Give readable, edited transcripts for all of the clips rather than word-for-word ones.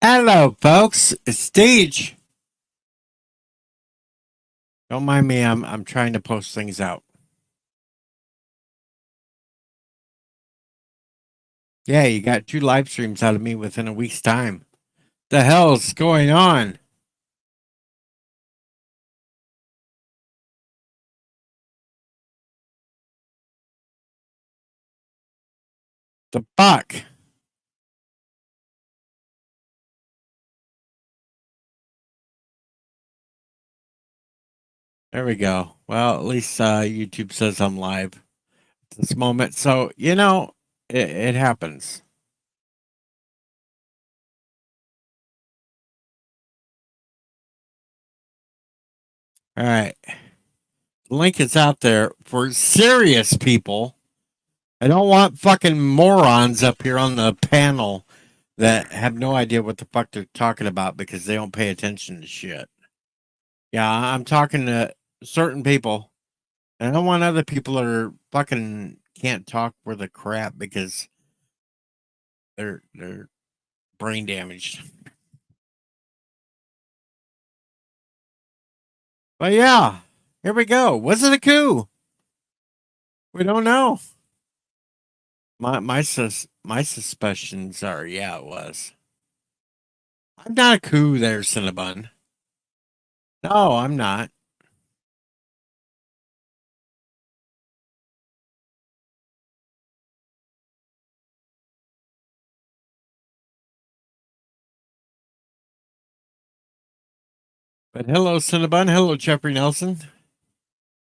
Hello, folks. It's Stage. Don't mind me. I'm trying to post things out. Yeah, you got 2 live streams out of me within a week's time. The hell's going on? The fuck? There we go. Well, at least YouTube says I'm live at this moment. So it happens. All right. The link is out there for serious people. I don't want fucking morons up here on the panel that have no idea what the fuck they're talking about because they don't pay attention to shit. Yeah, I'm talking to certain people, and I don't want other people that are fucking can't talk worth a crap because they're brain damaged. But yeah, here we go. Was it a coup? We don't know. My suspicions are yeah, it was. I'm not a coup there, Cinnabon. No, I'm not. But hello, Cinnabon. Hello, Jeffrey Nelson.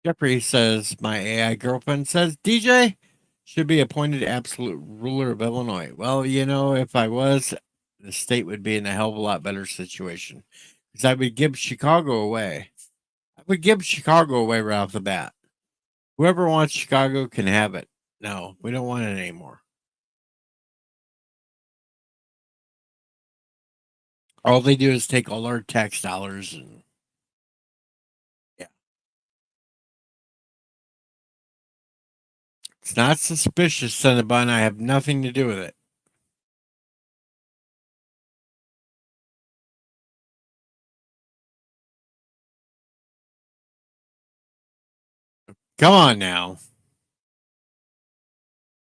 Jeffrey says, my AI girlfriend says, DJ should be appointed absolute ruler of Illinois. Well, if I was, the state would be in a hell of a lot better situation because I would give Chicago away. I would give Chicago away right off the bat. Whoever wants Chicago can have it. No, we don't want it anymore. All they do is take all our tax dollars and yeah. It's not suspicious, Cinnabon. I have nothing to do with it. Come on now.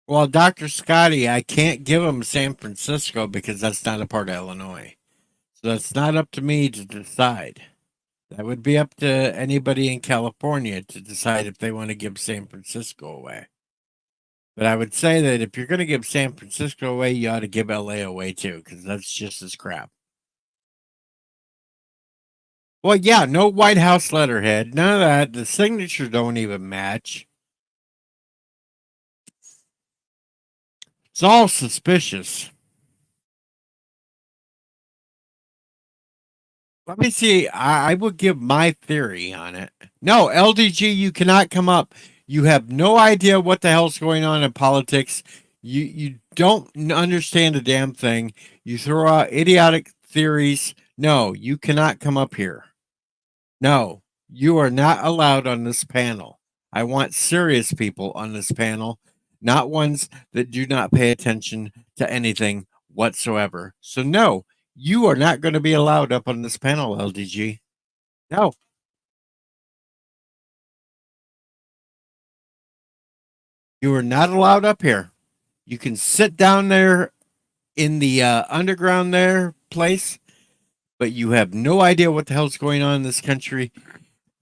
Well, Dr. Scotty, I can't give him San Francisco because that's not a part of Illinois. So that's not up to me to decide. That would be up to anybody in California to decide if they want to give San Francisco away. But I would say that if you're going to give San Francisco away, you ought to give LA away too, because that's just as crap. Well, yeah, no White House letterhead, none of that. The signatures don't even match. It's all suspicious. Let me see. I will give my theory on it. No, LDG, you cannot come up. You have no idea what the hell's going on in politics. You don't understand a damn thing. You throw out idiotic theories. No, you cannot come up here. No, you are not allowed on this panel. I want serious people on this panel, not ones that do not pay attention to anything whatsoever. So, no, you are not going to be allowed up on this panel, LDG. No, you are not allowed up here. You can sit down there in the underground there place, but you have no idea what the hell's going on in this country.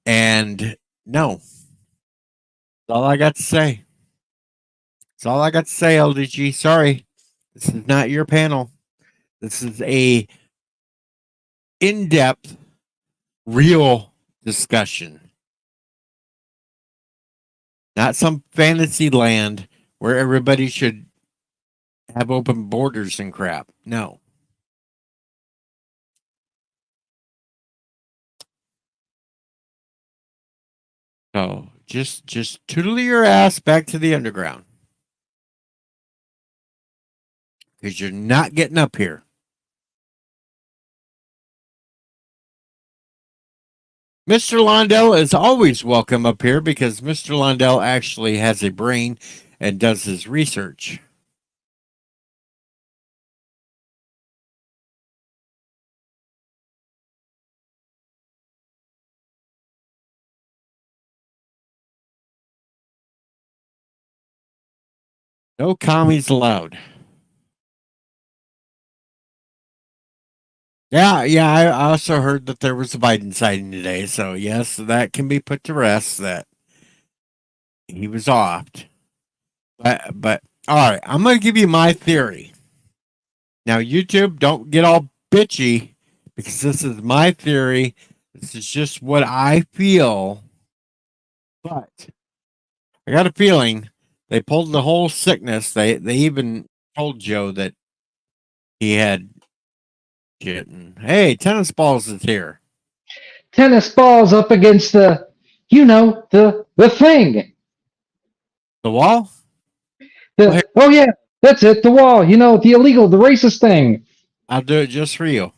And no, that's all I got to say. That's all I got to say, LDG. Sorry. This is not your panel. This is a in-depth, real discussion. Not some fantasy land where everybody should have open borders and crap. No. So just tootle your ass back to the underground. Because you're not getting up here. Mr. Londell is always welcome up here because Mr. Londell actually has a brain and does his research. No commies allowed. Yeah. I also heard that there was a Biden sighting today. So yes, that can be put to rest. That he was offed. But all right, I'm going to give you my theory. Now, YouTube, don't get all bitchy because this is my theory. This is just what I feel. But I got a feeling they pulled the whole sickness. They even told Joe that he had shit. And hey, tennis balls is here. Tennis balls up against the thing. The wall? Well, here, Oh yeah, that's it. The wall. The illegal, the racist thing. I'll do it just for you.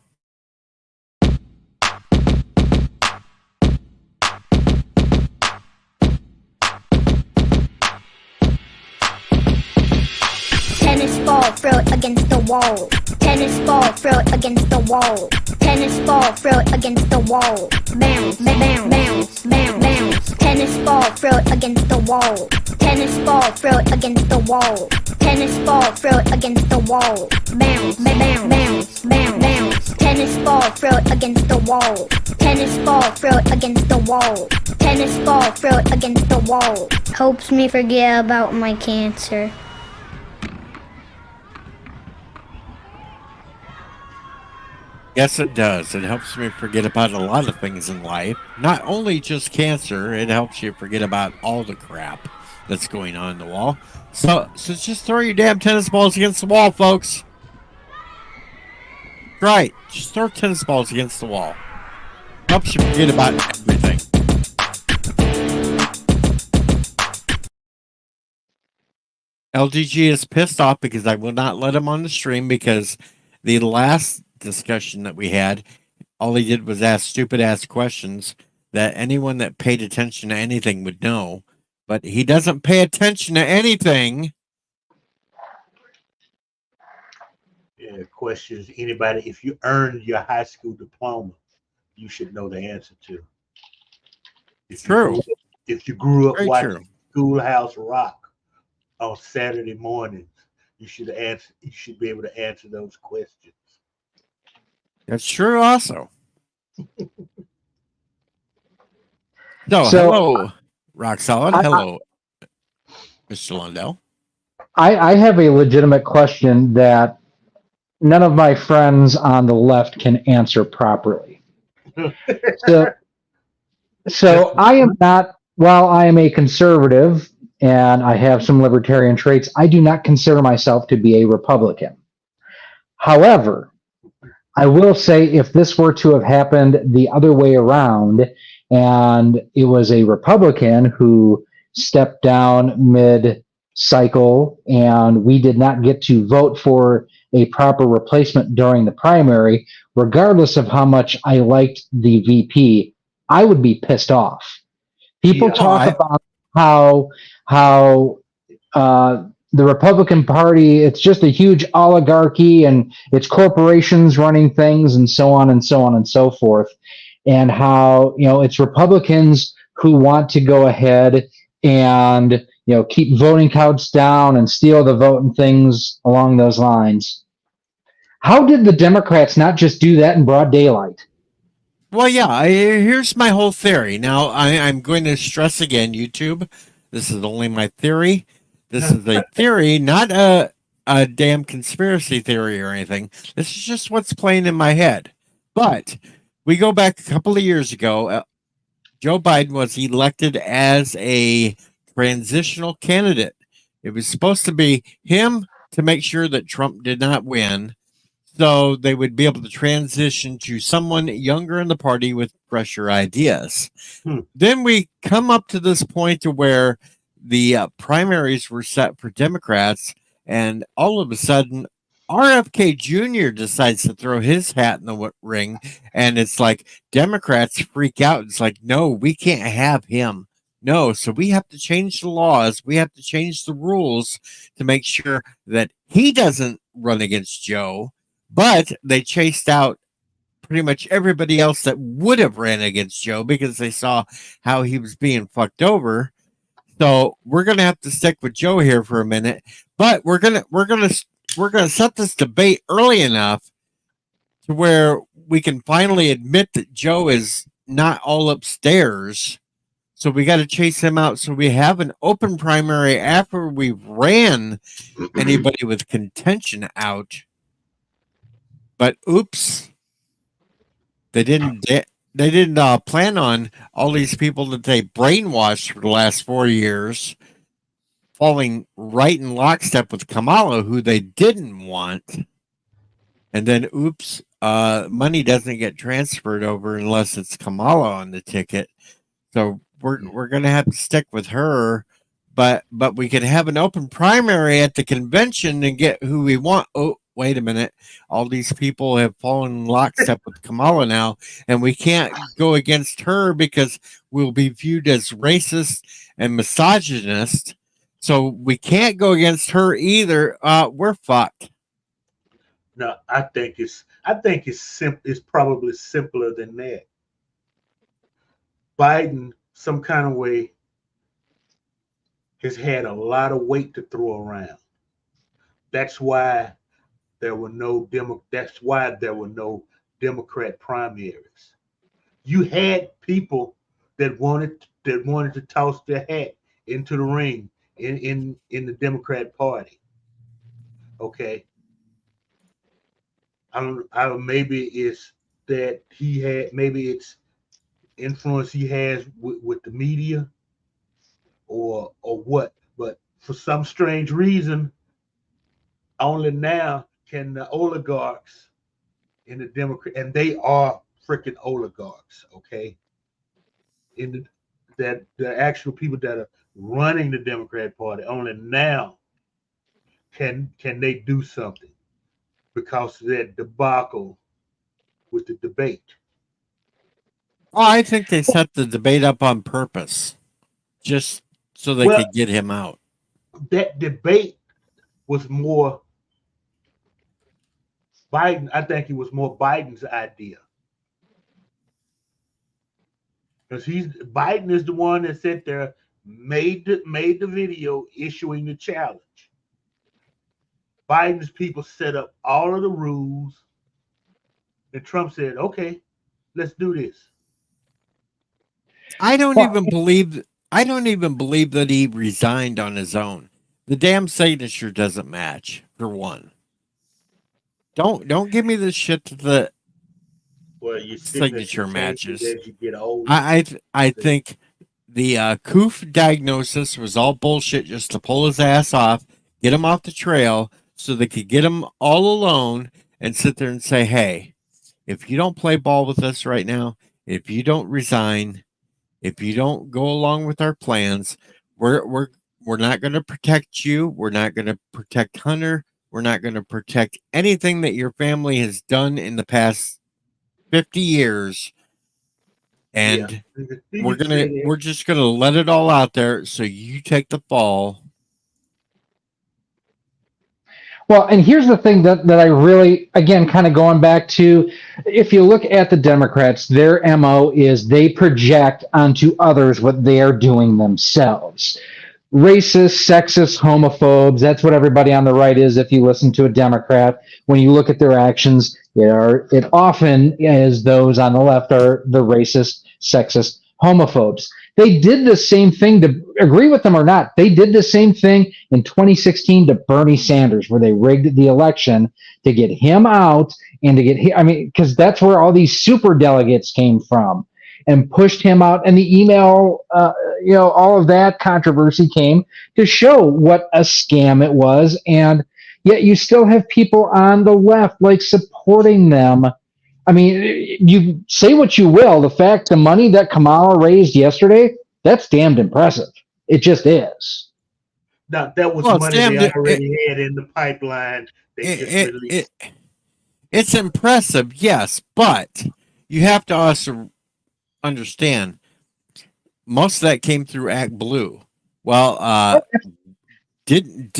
Tennis ball, throw it against the wall. Tennis ball, throw it against the wall. Tennis ball, throw it against the wall. Bounce, bounce, bounce, bounce, bounce. Tennis ball, throw it against the wall. Tennis ball, throw it against the wall. Tennis ball, throw it against the wall. Bounce, bounce, bounce, bounce, bounce. Tennis ball, throw it against the wall. Tennis ball, throw it against the wall. Tennis ball, throw it against the wall. Helps me forget about my cancer. Yes, it does. It helps me forget about a lot of things in life. Not only just cancer, it helps you forget about all the crap that's going on in the wall. So just throw your damn tennis balls against the wall, folks. Right. Just throw tennis balls against the wall. Helps you forget about everything. LDG is pissed off because I will not let him on the stream because the last discussion that we had, all he did was ask stupid ass questions that anyone that paid attention to anything would know. But he doesn't pay attention to anything. Yeah, questions anybody, if you earned your high school diploma, you should know the answer to. True. If you grew up Very watching true. Schoolhouse Rock on Saturday mornings, you should answer. You should be able to answer those questions. That's true also. So, So hello, Rock Solid. I, I, Hello, Mr. Lundell. I have a legitimate question that none of my friends on the left can answer properly. So, so I am not, while I am a conservative and I have some libertarian traits, I do not consider myself to be a Republican. However, I will say if this were to have happened the other way around and it was a Republican who stepped down mid cycle and we did not get to vote for a proper replacement during the primary, regardless of how much I liked the VP, I would be pissed off. People Yeah. talk about how the Republican Party, it's just a huge oligarchy and it's corporations running things and so on and so on and so forth. And how, it's Republicans who want to go ahead and, keep voting counts down and steal the vote and things along those lines. How did the Democrats not just do that in broad daylight? Well, yeah, here's my whole theory. Now, I'm going to stress again, YouTube. This is only my theory. This is a theory, not a damn conspiracy theory or anything. This is just what's playing in my head. But we go back a couple of years ago. Joe Biden was elected as a transitional candidate. It was supposed to be him to make sure that Trump did not win, so they would be able to transition to someone younger in the party with fresher ideas. Then we come up to this point to where the primaries were set for Democrats, and all of a sudden, RFK Jr. decides to throw his hat in the ring, and it's like Democrats freak out. It's like, no, we can't have him. No, so we have to change the laws. We have to change the rules to make sure that he doesn't run against Joe. But they chased out pretty much everybody else that would have ran against Joe because they saw how he was being fucked over. So we're gonna have to stick with Joe here for a minute, but we're gonna set this debate early enough to where we can finally admit that Joe is not all upstairs. So we got to chase him out. So we have an open primary after we ran anybody with contention out. But oops, they didn't. They didn't plan on all these people that they brainwashed for the last 4 years falling right in lockstep with Kamala, who they didn't want. And then, oops, money doesn't get transferred over unless it's Kamala on the ticket. So we're gonna have to stick with her, but we could have an open primary at the convention and get who we want. Oh, wait a minute! All these people have fallen in lockstep with Kamala now, and we can't go against her because we'll be viewed as racist and misogynist. So we can't go against her either. We're fucked. No, I think it's simple. It's probably simpler than that. Biden, some kind of way, has had a lot of weight to throw around. That's why there were no Democrat primaries. You had people that wanted to toss their hat into the ring in the Democrat Party. Okay. I don't maybe it's that maybe it's influence he has with the media or what, but for some strange reason only now can the oligarchs in the Democrat, and they are freaking oligarchs, okay, that the actual people that are running the Democrat Party, only now can they do something because of that debacle with the debate. Oh, I think they set the debate up on purpose, just so they could get him out. That debate was more Biden. I think it was more Biden's idea, because Biden is the one that sat there, made the video issuing the challenge. Biden's people set up all of the rules, and Trump said, "Okay, let's do this." I don't even believe that he resigned on his own. The damn signature doesn't match, for one. Don't give me the shit that the Your signature matches. as you get old. I think the Coup diagnosis was all bullshit just to pull his ass off, get him off the trail, so they could get him all alone and sit there and say, "Hey, if you don't play ball with us right now, if you don't resign, if you don't go along with our plans, we're not going to protect you. We're not going to protect Hunter. We're not going to protect anything that your family has done in the past 50 years. And we're just gonna let it all out there so you take the fall." Well, and here's the thing that I really, again, kind of going back to, if you look at the Democrats, their MO is they project onto others what they are doing themselves. Racist, sexist, homophobes, that's what everybody on the right is if you listen to a Democrat. When you look at their actions, it often is those on the left are the racist, sexist, homophobes. They did the same thing, to agree with them or not. They did the same thing in 2016 to Bernie Sanders, where they rigged the election to get him out and to get him, because that's where all these super delegates came from, and pushed him out. And the email, all of that controversy came to show what a scam it was. And yet you still have people on the left like supporting them. I mean, you say what you will. The money that Kamala raised yesterday, that's damned impressive. It just is. Now, that was money they already had in the pipeline. It's impressive, yes, but you have to also understand most of that came through Act Blue. Well, didn't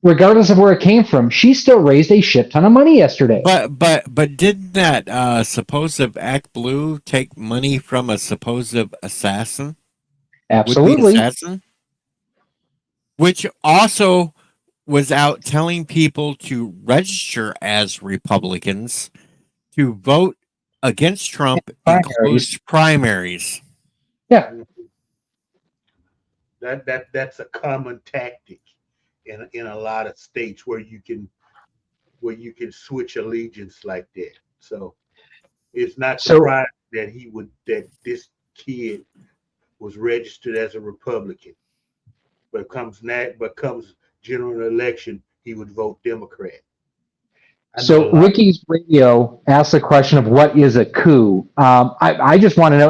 regardless of where it came from, she still raised a shit ton of money yesterday. But didn't that supposed Act Blue take money from a supposed assassin? Absolutely. assassin, which also was out telling people to register as Republicans to vote against Trump in Primaries. closed primaries. Yeah. That's a common tactic in a lot of states where you can switch allegiance like that. So it's not So surprising that this kid was registered as a Republican, but comes general election, he would vote Democrat. I know a So lot. Ricky's Radio asked the question of what is a coup. I just want to know: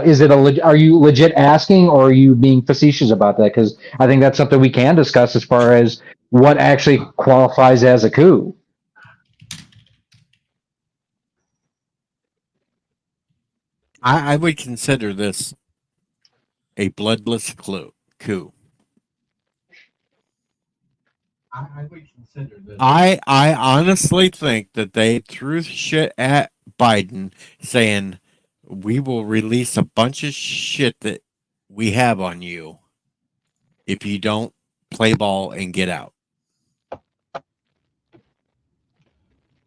are you legit asking, or are you being facetious about that? Because I think that's something we can discuss as far as what actually qualifies as a coup. I would consider this a bloodless coup. I honestly think that they threw shit at Biden saying we will release a bunch of shit that we have on you if you don't play ball and get out.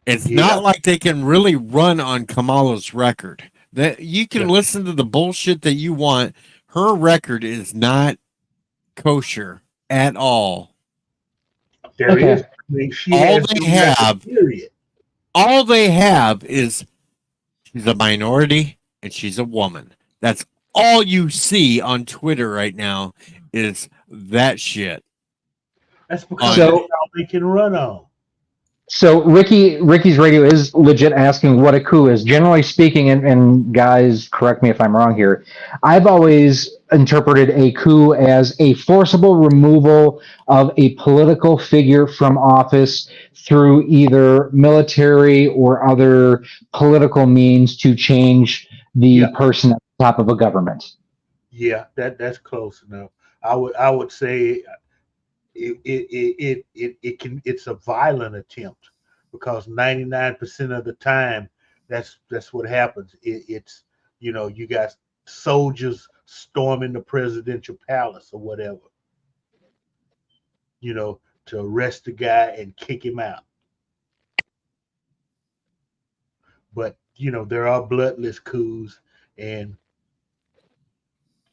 It's Yeah, not like they can really run on Kamala's record. That you can yeah, listen to the bullshit that you want. Her record is not kosher at all. there Okay. is. I mean, she All has they no record, have, period. all they have is she's a minority and she's a woman. That's all you see on Twitter right now is that shit. That's because On that's So all they can run on. So Ricky's Radio is legit asking what a coup is. Generally speaking, and guys, correct me if I'm wrong here. I've always interpreted a coup as a forcible removal of a political figure from office through either military or other political means to change the Yeah, person at the top of a government. yeah, that's close enough. I would say it's a violent attempt because 99% of the time that's what happens. It's you got soldiers storming the presidential palace or whatever, you know, to arrest the guy and kick him out. But there are bloodless coups, and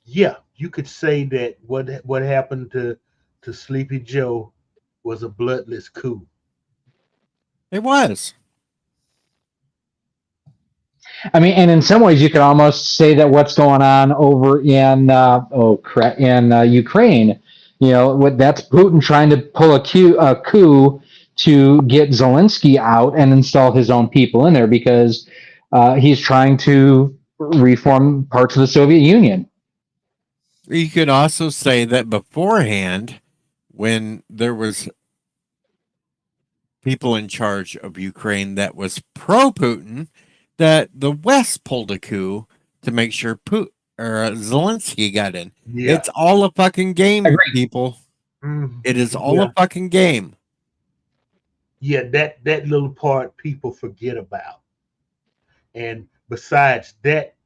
yeah, you could say that what happened to Sleepy Joe was a bloodless coup. it was. I mean, and in some ways, you could almost say that what's going on over in Ukraine, that's Putin trying to pull a coup to get Zelensky out and install his own people in there because he's trying to reform parts of the Soviet Union. You could also say that beforehand, when there was people in charge of Ukraine that was pro Putin, that the West pulled a coup to make sure Putin or Zelensky got in. Yeah. It's all a fucking game, Agreed. people. Mhm. It is all Yeah. a fucking game. Yeah, that little part people forget about. And besides, that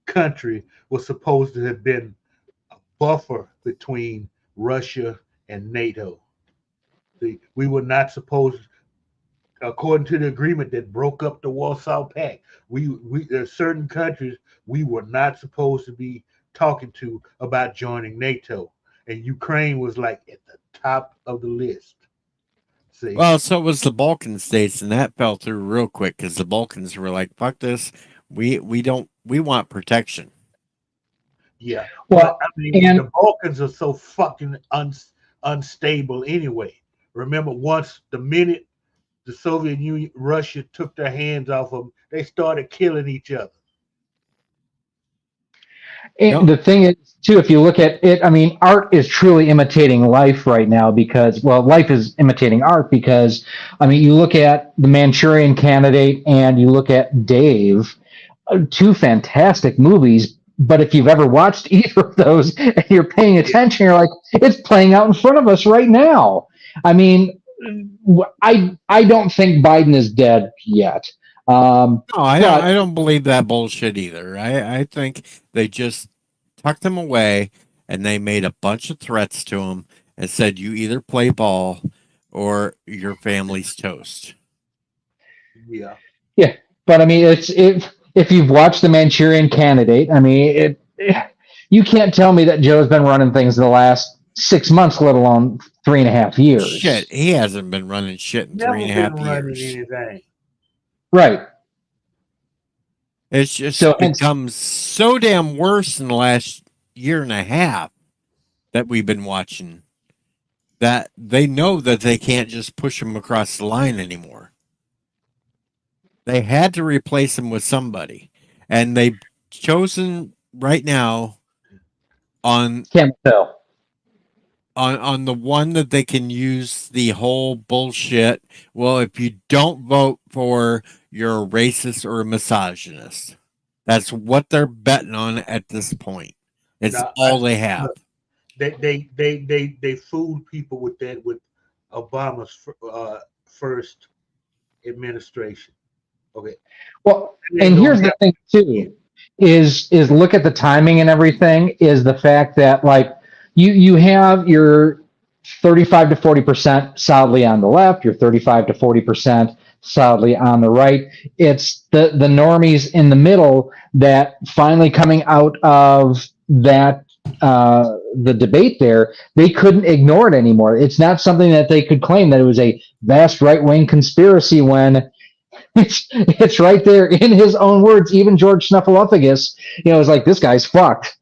country was supposed to have been a buffer between Russia and NATO. We were not supposed, according to the agreement that broke up the Warsaw Pact, there are certain countries we were not supposed to be talking to about joining NATO, and Ukraine was like at the top of the list. See, Well, so was the Balkan states, and that fell through real quick because the Balkans were like, "Fuck this, we want protection." yeah, Well, but I mean, and the Balkans are so fucking unstable anyway. Remember, the minute the Soviet Union, Russia took their hands off them, they started killing each other. Yep. the thing is, too, if you look at it, I mean, art is truly imitating life right now because, well, life is imitating art because, I mean, you look at The Manchurian Candidate and you look at Dave, two fantastic movies. But if you've ever watched either of those and you're paying attention, you're like, it's playing out in front of us right now. I mean, I don't think Biden is dead yet. No, But I don't believe that bullshit either. I think they just tucked him away, and they made a bunch of threats to him and said, "You either play ball or your family's toast." Yeah. Yeah, but I mean, it's if you've watched the Manchurian Candidate, I mean, you can't tell me that Joe's been running things the last 6 months, let alone 3.5 years. Shit, he hasn't been running shit in three Never and a been half running years. anything. Right. It's just So hence, become so damn worse in the last year and a half that we've been watching that they know that they can't just push him across the line anymore. They had to replace him with somebody, and they've chosen right now on can't tell. on the one that they can use the whole bullshit. Well, if you don't vote for, you're a racist or a misogynist. That's what they're betting on at this point. It's Now, all they have. look, they fooled people with that with Obama's first administration. Okay. Well, They and ain't gonna here's the help. thing too, is look at the timing and everything. Is the fact that like you have your 35 to 40% solidly on the left, your 35 to 40% solidly on the right. It's the normies in the middle that finally coming out of that the debate there, they couldn't ignore it anymore. It's not something that they could claim that it was a vast right wing conspiracy when it's right there in his own words. Even George Snuffleupagus, was like, this guy's fucked.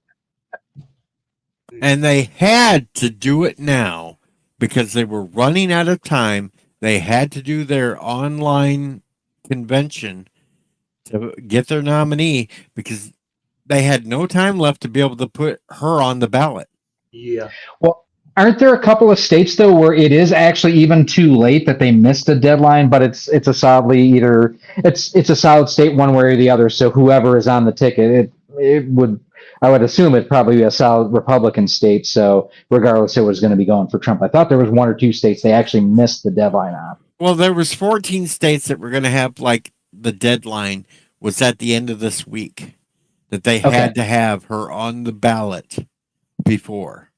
And they had to do it now because they were running out of time. They had to do their online convention to get their nominee because they had no time left to be able to put her on the ballot. Yeah. Well, aren't there a couple of states though where it is actually even too late that they missed the deadline, but it's a solidly either it's a solid state one way or the other. So whoever is on the ticket, it would, I would assume it'd probably be a solid Republican state. So regardless, it was going to be going for Trump. I thought there was one or two states they actually missed the deadline on. Well, there was 14 states that were going to have like the deadline was at the end of this week that they had to have her on the ballot before,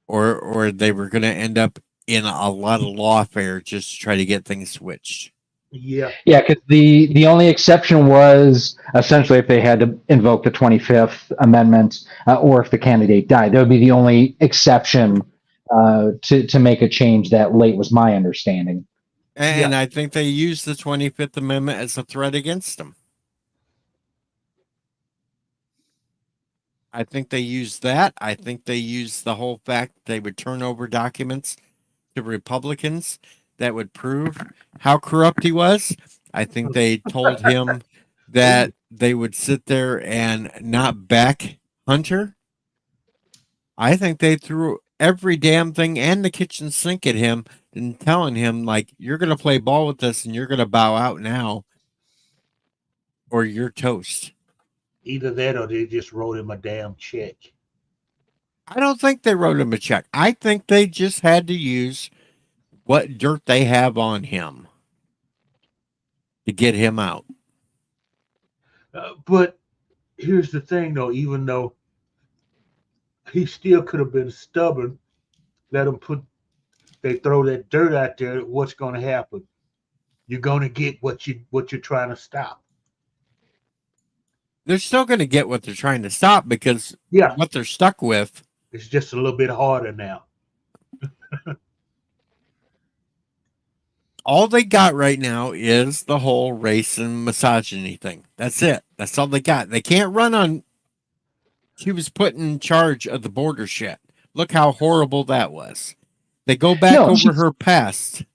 or they were going to end up in a lot of lawfare just to try to get things switched. Yeah. Yeah, because the only exception was essentially if they had to invoke the 25th Amendment or if the candidate died. That would be the only exception to make a change that late, was my understanding. And I think they used the 25th Amendment as a threat against them. I think they used that. I think they used the whole fact they would turn over documents to Republicans that would prove how corrupt he was. I think they told him that they would sit there and not back Hunter. I think they threw every damn thing and the kitchen sink at him and telling him, like, you're going to play ball with us and you're going to bow out now or you're toast. Either that or they just wrote him a damn check. I don't think they wrote him a check. I think they just had to use what dirt they have on him to get him out. But here's the thing, though. Even though he still could have been stubborn, let him they throw that dirt out there. What's going to happen? You're going to get what you're trying to stop. They're still going to get what they're trying to stop because what they're stuck with. It's just a little bit harder now. All they got right now is the whole race and misogyny thing. That's it. That's all they got. They can't run on. She was put in charge of the border shit. Look how horrible that was. They go back over her past.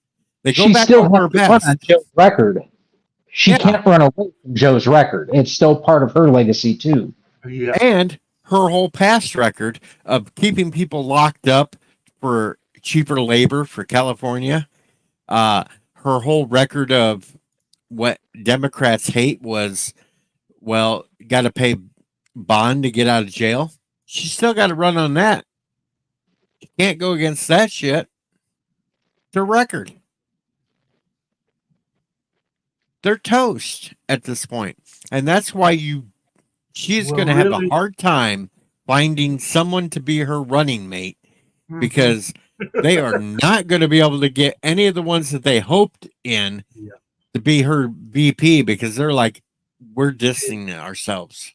They go back over her past. On Joe's record. She can't run away from Joe's record. It's still part of her legacy too. Yeah. And her whole past record of keeping people locked up for cheaper labor for California. Her whole record of what Democrats hate was, well, got to pay bond to get out of jail. She's still got to run on that. You can't go against that shit. It's her record. They're toast at this point. And that's why she's going to have a hard time finding someone to be her running mate Mhm. because they are not going to be able to get any of the ones that they hoped in Yeah. to be her VP because they're like, we're dissing ourselves.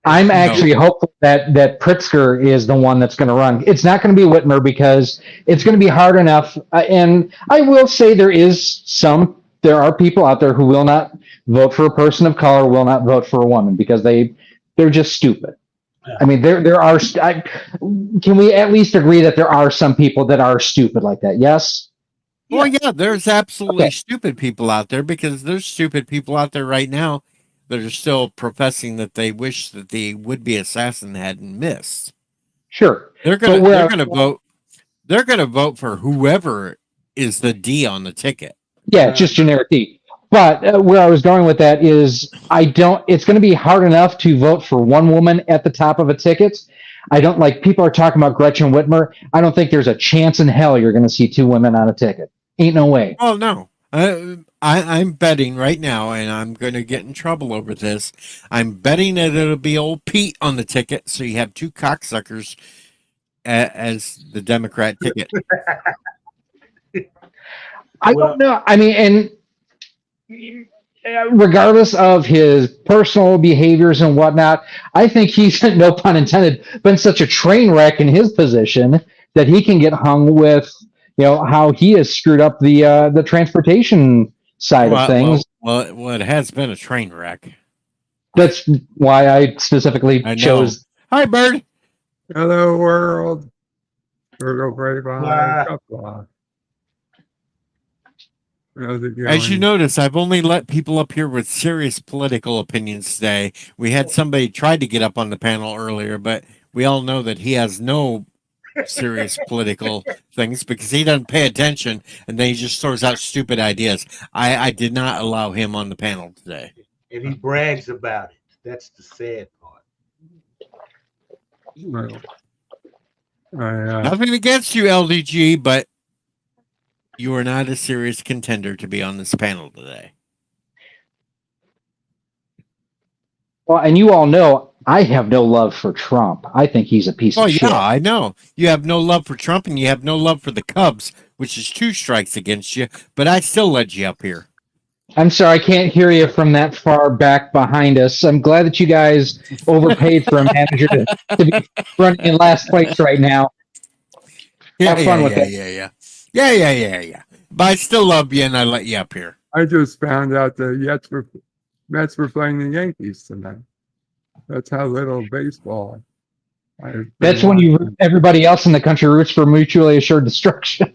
I'm No. actually hopeful that Pritzker is the one that's going to run. It's not going to be Whitmer because it's going to be hard enough. And I will say there are people out there who will not vote for a person of color, will not vote for a woman because they're just stupid. I mean, can we at least agree that there are some people that are stupid like that? Yes. Well, yeah, there's absolutely Okay. stupid people out there because there's stupid people out there right now that are still professing that they wish that the would-be assassin hadn't missed. Sure. They're gonna vote. They're gonna vote for whoever is the D on the ticket. Yeah, just generic D. But where I was going with that is it's going to be hard enough to vote for one woman at the top of a ticket. I don't like people are talking about Gretchen Whitmer. I don't think there's a chance in hell you're going to see two women on a ticket. Ain't no way. Oh no. I'm betting right now, and I'm going to get in trouble over this. I'm betting that it'll be old Pete on the ticket, so you have two cocksuckers as the Democrat ticket. I don't know. I mean, and regardless of his personal behaviors and whatnot, I think he's, no pun intended, been such a train wreck in his position that he can get hung with, how he has screwed up the transportation side of things. Well, it has been a train wreck. That's why I specifically chose. Hi, Bird. Hello, world. Virgo Brave Eye. How's it going? As you notice, I've only let people up here with serious political opinions today. We had somebody try to get up on the panel earlier, but we all know that he has no serious political things because he doesn't pay attention and then he just throws out stupid ideas. I did not allow him on the panel today. And he brags about it. That's the sad part. Well, Nothing against you, LDG, but you are not a serious contender to be on this panel today. Well, and you all know I have no love for Trump. I think he's a piece of shit. Oh, yeah, I know. You have no love for Trump and you have no love for the Cubs, which is 2 strikes against you, but I still let you up here. I'm sorry, I can't hear you from that far back behind us. I'm glad that you guys overpaid for a manager to be running in last place right now. Have fun with it. Yeah. But I still love you and I let you up here. I just found out the Mets were playing the Yankees tonight. That's how little baseball. That's when everybody else in the country roots for mutually assured destruction.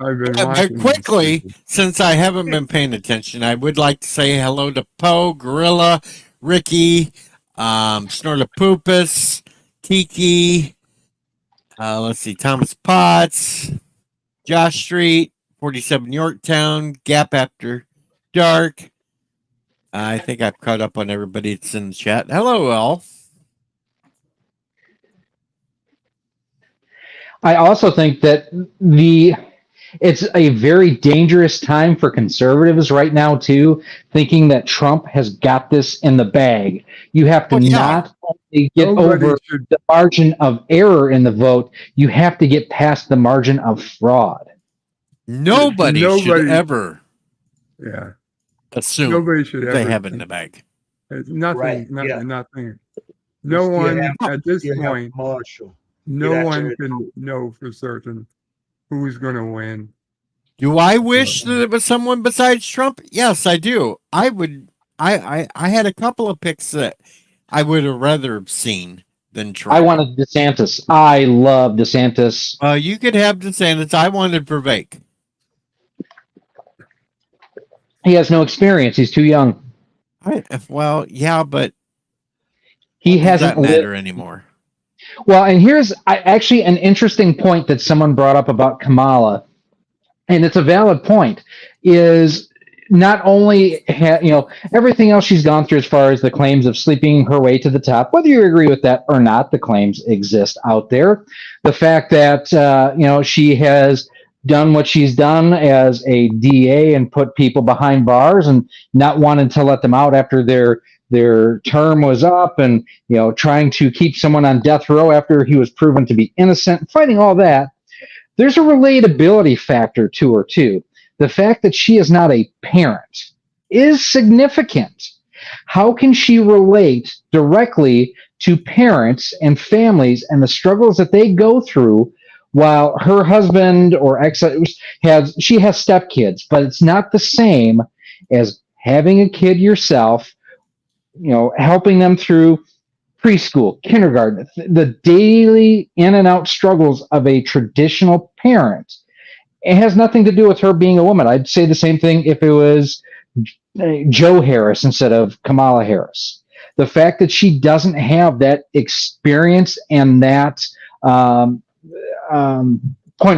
I've been watching quickly, since I haven't been paying attention, I would like to say hello to Poe, Gorilla, Ricky, Snorlapoopus, Tiki, let's see, Thomas Potts, Josh Street, 47 Yorktown, Gap After Dark. I think I've caught up on everybody that's in the chat. Hello, all. I also think that it's a very dangerous time for conservatives right now, too, thinking that Trump has got this in the bag. You have to not only get over the margin of error in the vote, you have to get past the margin of fraud. Nobody should ever assume they have it in the bag. It's nothing, nothing. No one at this point, Marshall. No one can know for certain who's going to win. Do I wish that it was someone besides Trump? Yes, I do. I would. I had a couple of picks that I would have rather seen than Trump. I wanted DeSantis. I love DeSantis. You could have DeSantis. I wanted Verbeek. He has no experience. He's too young. But he hasn't matter anymore. Well, and here's actually an interesting point that someone brought up about Kamala, and it's a valid point, is not only, everything else she's gone through as far as the claims of sleeping her way to the top, whether you agree with that or not, the claims exist out there. The fact that, she has done what she's done as a DA and put people behind bars and not wanted to let them out after their their term was up, and trying to keep someone on death row after he was proven to be innocent, fighting all that. There's a relatability factor to her too. The fact that she is not a parent is significant. How can she relate directly to parents and families and the struggles that they go through while her husband or ex has stepkids, but it's not the same as having a kid yourself, helping them through preschool, kindergarten, the daily in and out struggles of a traditional parent. It has nothing to do with her being a woman. I'd say the same thing if it was Joe Harris instead of Kamala Harris. The fact that she doesn't have that experience and that point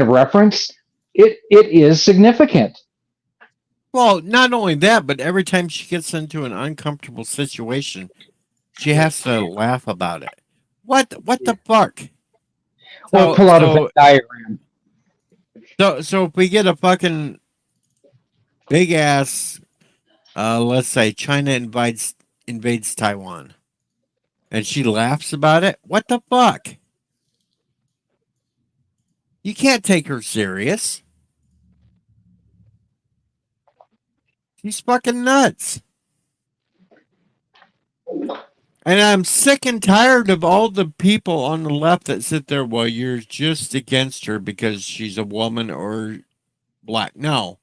of reference, it is significant. Well, not only that, but every time she gets into an uncomfortable situation, she has to laugh about it. What the fuck? Or pull out a Venn diagram. So if we get a fucking big ass, let's say China invades Taiwan, and she laughs about it, what the fuck? You can't take her serious. She's fucking nuts. And I'm sick and tired of all the people on the left that sit there, well, you're just against her because she's a woman or black. No,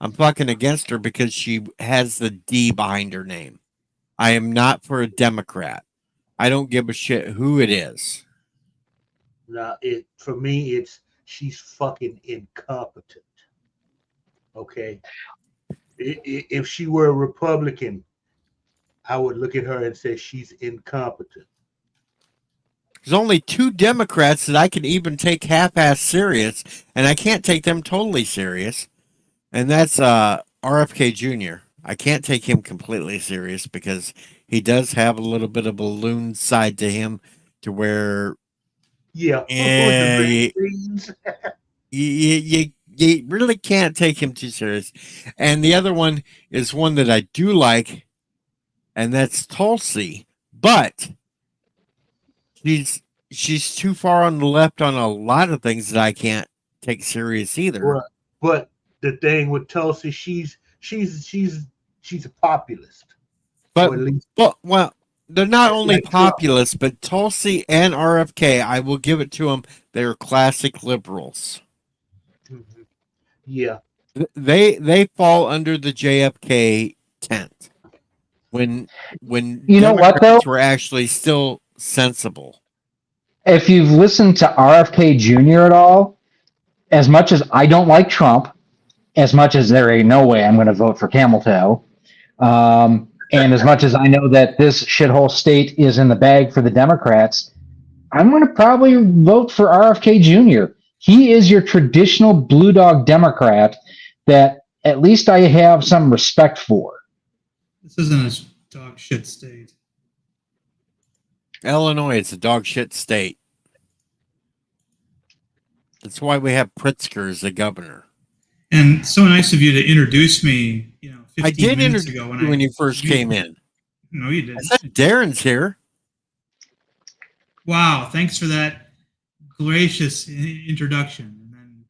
I'm fucking against her because she has the D behind her name. I am not for a Democrat. I don't give a shit who it is. Now, for me, she's fucking incompetent. Okay? If she were a Republican, I would look at her and say she's incompetent. There's only 2 Democrats that I can even take half-ass serious, and I can't take them totally serious. And that's RFK Jr. I can't take him completely serious because he does have a little bit of a loon side to him to where you really can't take him too serious. And the other one is one that I do like, and that's Tulsi. But she's too far on the left on a lot of things that I can't take serious either. But the thing with Tulsi, she's a populist. But well, they're not only populist, but Tulsi and RFK, I will give it to them. They're classic liberals. Mm-hmm. Yeah, they fall under the JFK tent when you know what though, were actually still sensible. If you've listened to RFK Jr. at all, as much as I don't like Trump, as much as there ain't no way I'm going to vote for Camel Toe, and as much as I know that this shithole state is in the bag for the Democrats, I'm going to probably vote for RFK Jr. He is your traditional blue dog Democrat that at least I have some respect for. This isn't a dog shit state. Illinois, it's a dog shit state. That's why we have Pritzker as the governor. And so nice of you to introduce me, 15 I did minutes introduce ago you when you first came in. No, you didn't. I said Darren's here. Wow, thanks for that gracious introduction. And then,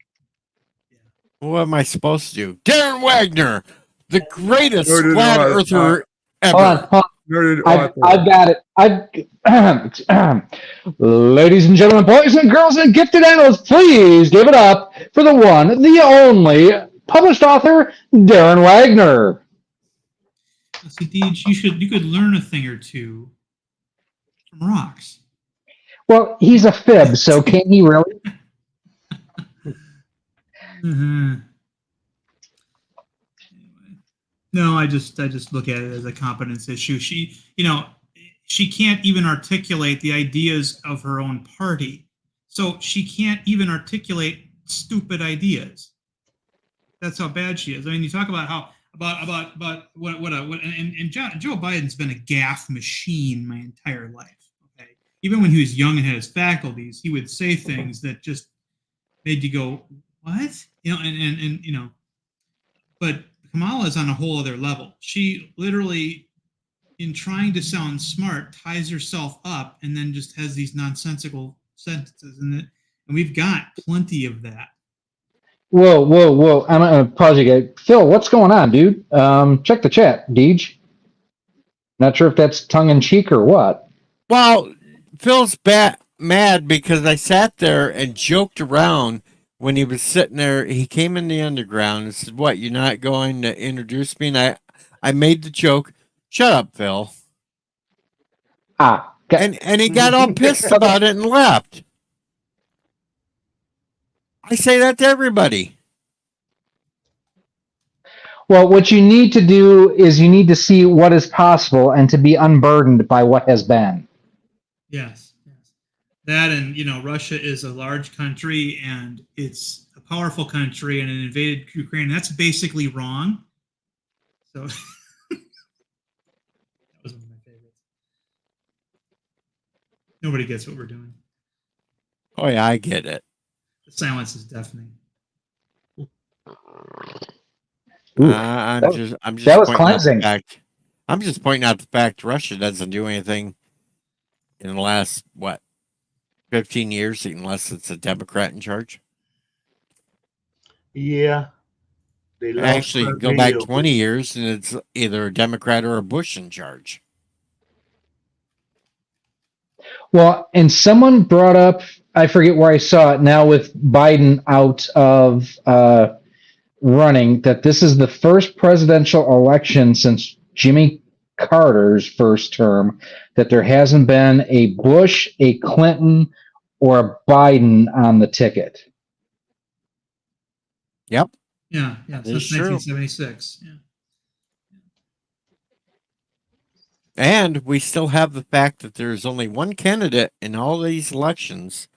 What am I supposed to do? Darren Wagner, the greatest Noted flat earther ever. Hold on. I've got it. Ladies and gentlemen, boys and girls and gifted animals, please give it up for the one, the only published author, Darren Wagner. see, Deej, you could learn a thing or two from rocks. Well, he's a fib, so can he really? Mm-hmm. No, I just look at it as a competence issue. She can't even articulate the ideas of her own party, so she can't even articulate stupid ideas. That's how bad she is. I mean, you talk about how about and Joe Biden's been a gaffe machine my entire life. Okay, even when he was young and had his faculties, he would say things that just made you go, "What?" But Kamala is on a whole other level. She literally in trying to sound smart, ties herself up and then just has these nonsensical sentences in it. And we've got plenty of that. Whoa. I'm going to pause you guys. Phil, what's going on, dude? Check the chat, Deej. Not sure if that's tongue in cheek or what. Well, Phil's mad because I sat there and joked around when he was sitting there. He came in the underground and said, "What? You're not going to introduce me?" And I made the joke. Shut up, Phil. Okay. And he got all pissed about it and left. I say that to everybody. Well, what you need to do is you need to see what is possible and to be unburdened by what has been. Yes. That, and Russia is a large country and it's a powerful country, and it invaded Ukraine. That's basically wrong. So that was one of my favorites. Nobody gets what we're doing. Oh yeah, I get it. The silence is deafening. I'm just that was pointing out the cleansing. fact. I'm just pointing out the fact Russia doesn't do anything in the last 15 years unless it's a Democrat in charge. Yeah. They lost Actually, go Crimea, back 20 years and it's either a Democrat or a Bush in charge. Well, and someone brought up, I forget where I saw it now with Biden out of running, that this is the first presidential election since Jimmy Carter's first term that there hasn't been a Bush, a Clinton, or a Biden on the ticket. Yep. Yeah, That since is true. 1976. Yeah. And we still have the fact that there's only one candidate in all these elections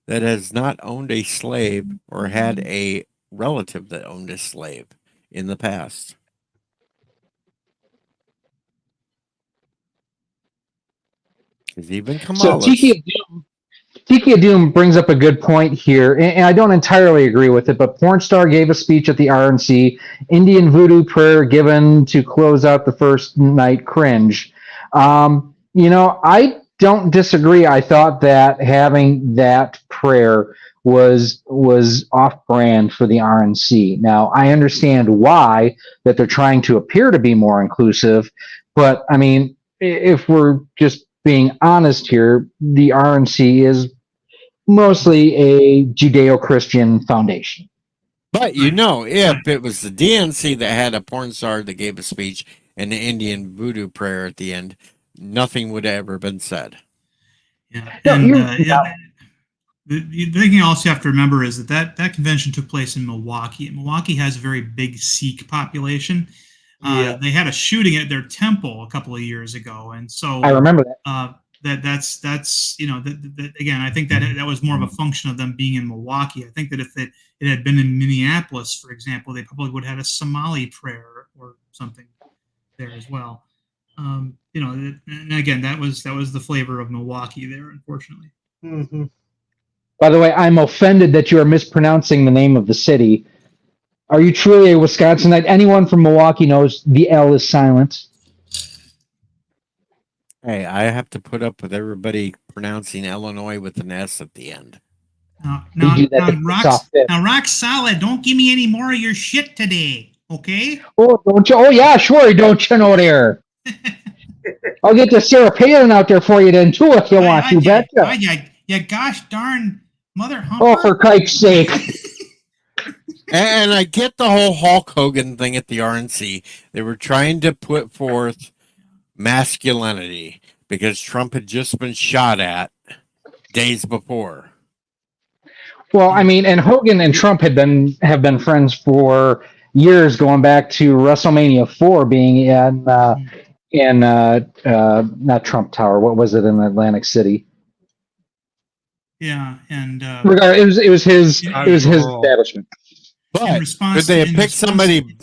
that has not owned a slave or had a relative that owned a slave in the past. Because even Kamala. So Tiki Doom brings up a good point here, and I don't entirely agree with it, but Pornstar gave a speech at the RNC, Indian voodoo prayer given to close out the first night, cringe. I don't disagree. I thought that having that prayer was off brand for the RNC. Now, I understand why, that they're trying to appear to be more inclusive, but I mean, if we're just being honest here, the RNC is mostly a Judeo-Christian foundation. But if it was the DNC that had a porn star that gave a speech and the Indian voodoo prayer at the end, nothing would have ever been said. Yeah. No, And the thing you also have to remember is that convention took place in Milwaukee. Milwaukee has a very big Sikh population. They had a shooting at their temple a couple of years ago, and so I remember that. That's again, I think that was more of a function of them being in Milwaukee. I think that if it had been in Minneapolis, for example, they probably would have had a Somali prayer or something there as well. And again, that was the flavor of Milwaukee there, unfortunately. Mm-hmm. By the way, I'm offended that you are mispronouncing the name of the city. Are you truly a Wisconsinite? Anyone from Milwaukee knows the L is silent. Hey, I have to put up with everybody pronouncing Illinois with an S at the end. Rock solid. Don't give me any more of your shit today, okay? Oh, don't you? Oh, yeah, sure. Don't you know there? I'll get the Sarah Palin out there for you then too if you want to. Betcha. Yeah, gosh darn mother humper. Oh, for Christ's sake. And I get the whole Hulk Hogan thing at the RNC. They were trying to put forth masculinity because Trump had just been shot at days before. Well, I mean, and Hogan and Trump have been friends for years, going back to WrestleMania 4 being in not Trump Tower. What was it in Atlantic City? Yeah, and it was his establishment. But could they have picked somebody?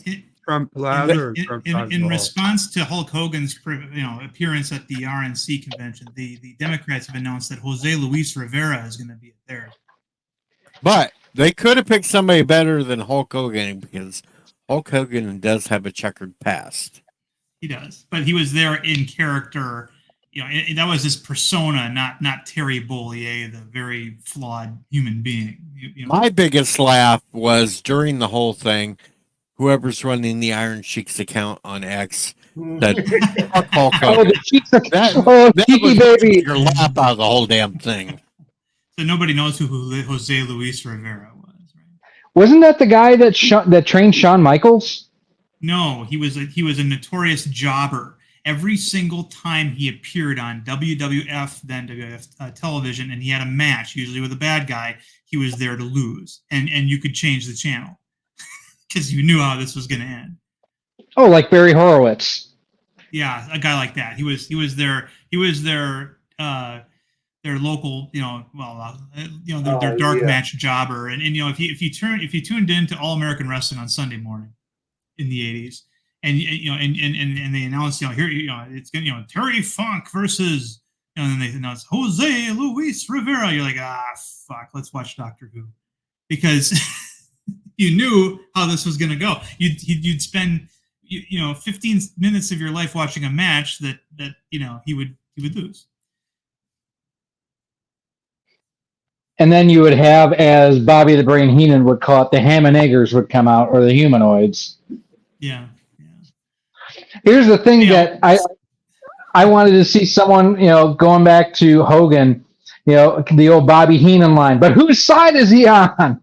Trump Plaza or Trump in response to Hulk Hogan's appearance at the RNC convention, the Democrats have announced that Jose Luis Rivera is going to be there. But they could have picked somebody better than Hulk Hogan because Hulk Hogan does have a checkered past. He does, but he was there in character. You know, that was his persona, not Terry Bollier, the very flawed human being. You know. My biggest laugh was during the whole thing. Whoever's running the Iron Sheik's account on X said, "Fuck Hulk Oh, Hogan." the cheeks, That cheeky was baby. your laugh out of the whole damn thing. So nobody knows who Jose Luis Rivera was, right? Wasn't that the guy that that trained Shawn Michaels? No, he was a notorious jobber. Every single time he appeared on WWF, then WWF television, and he had a match, usually with a bad guy, he was there to lose, and you could change the channel because you knew how this was going to end. Oh, like Barry Horowitz. Yeah, a guy like that. He was their local, their dark match jobber, and if you tuned into All American Wrestling on Sunday morning in the 80s, and and they announced, here, it's gonna, Terry Funk versus, and then they announced Jose Luis Rivera. You're like, fuck, let's watch Doctor Who, because you knew how this was gonna go. You'd spend 15 minutes of your life watching a match that he would lose. And then you would have, as Bobby the Brain Heenan would call it, the ham and eggers would come out, or the humanoids. Yeah. Here's the thing that I wanted to see someone, going back to Hogan, the old Bobby Heenan line, but whose side is he on?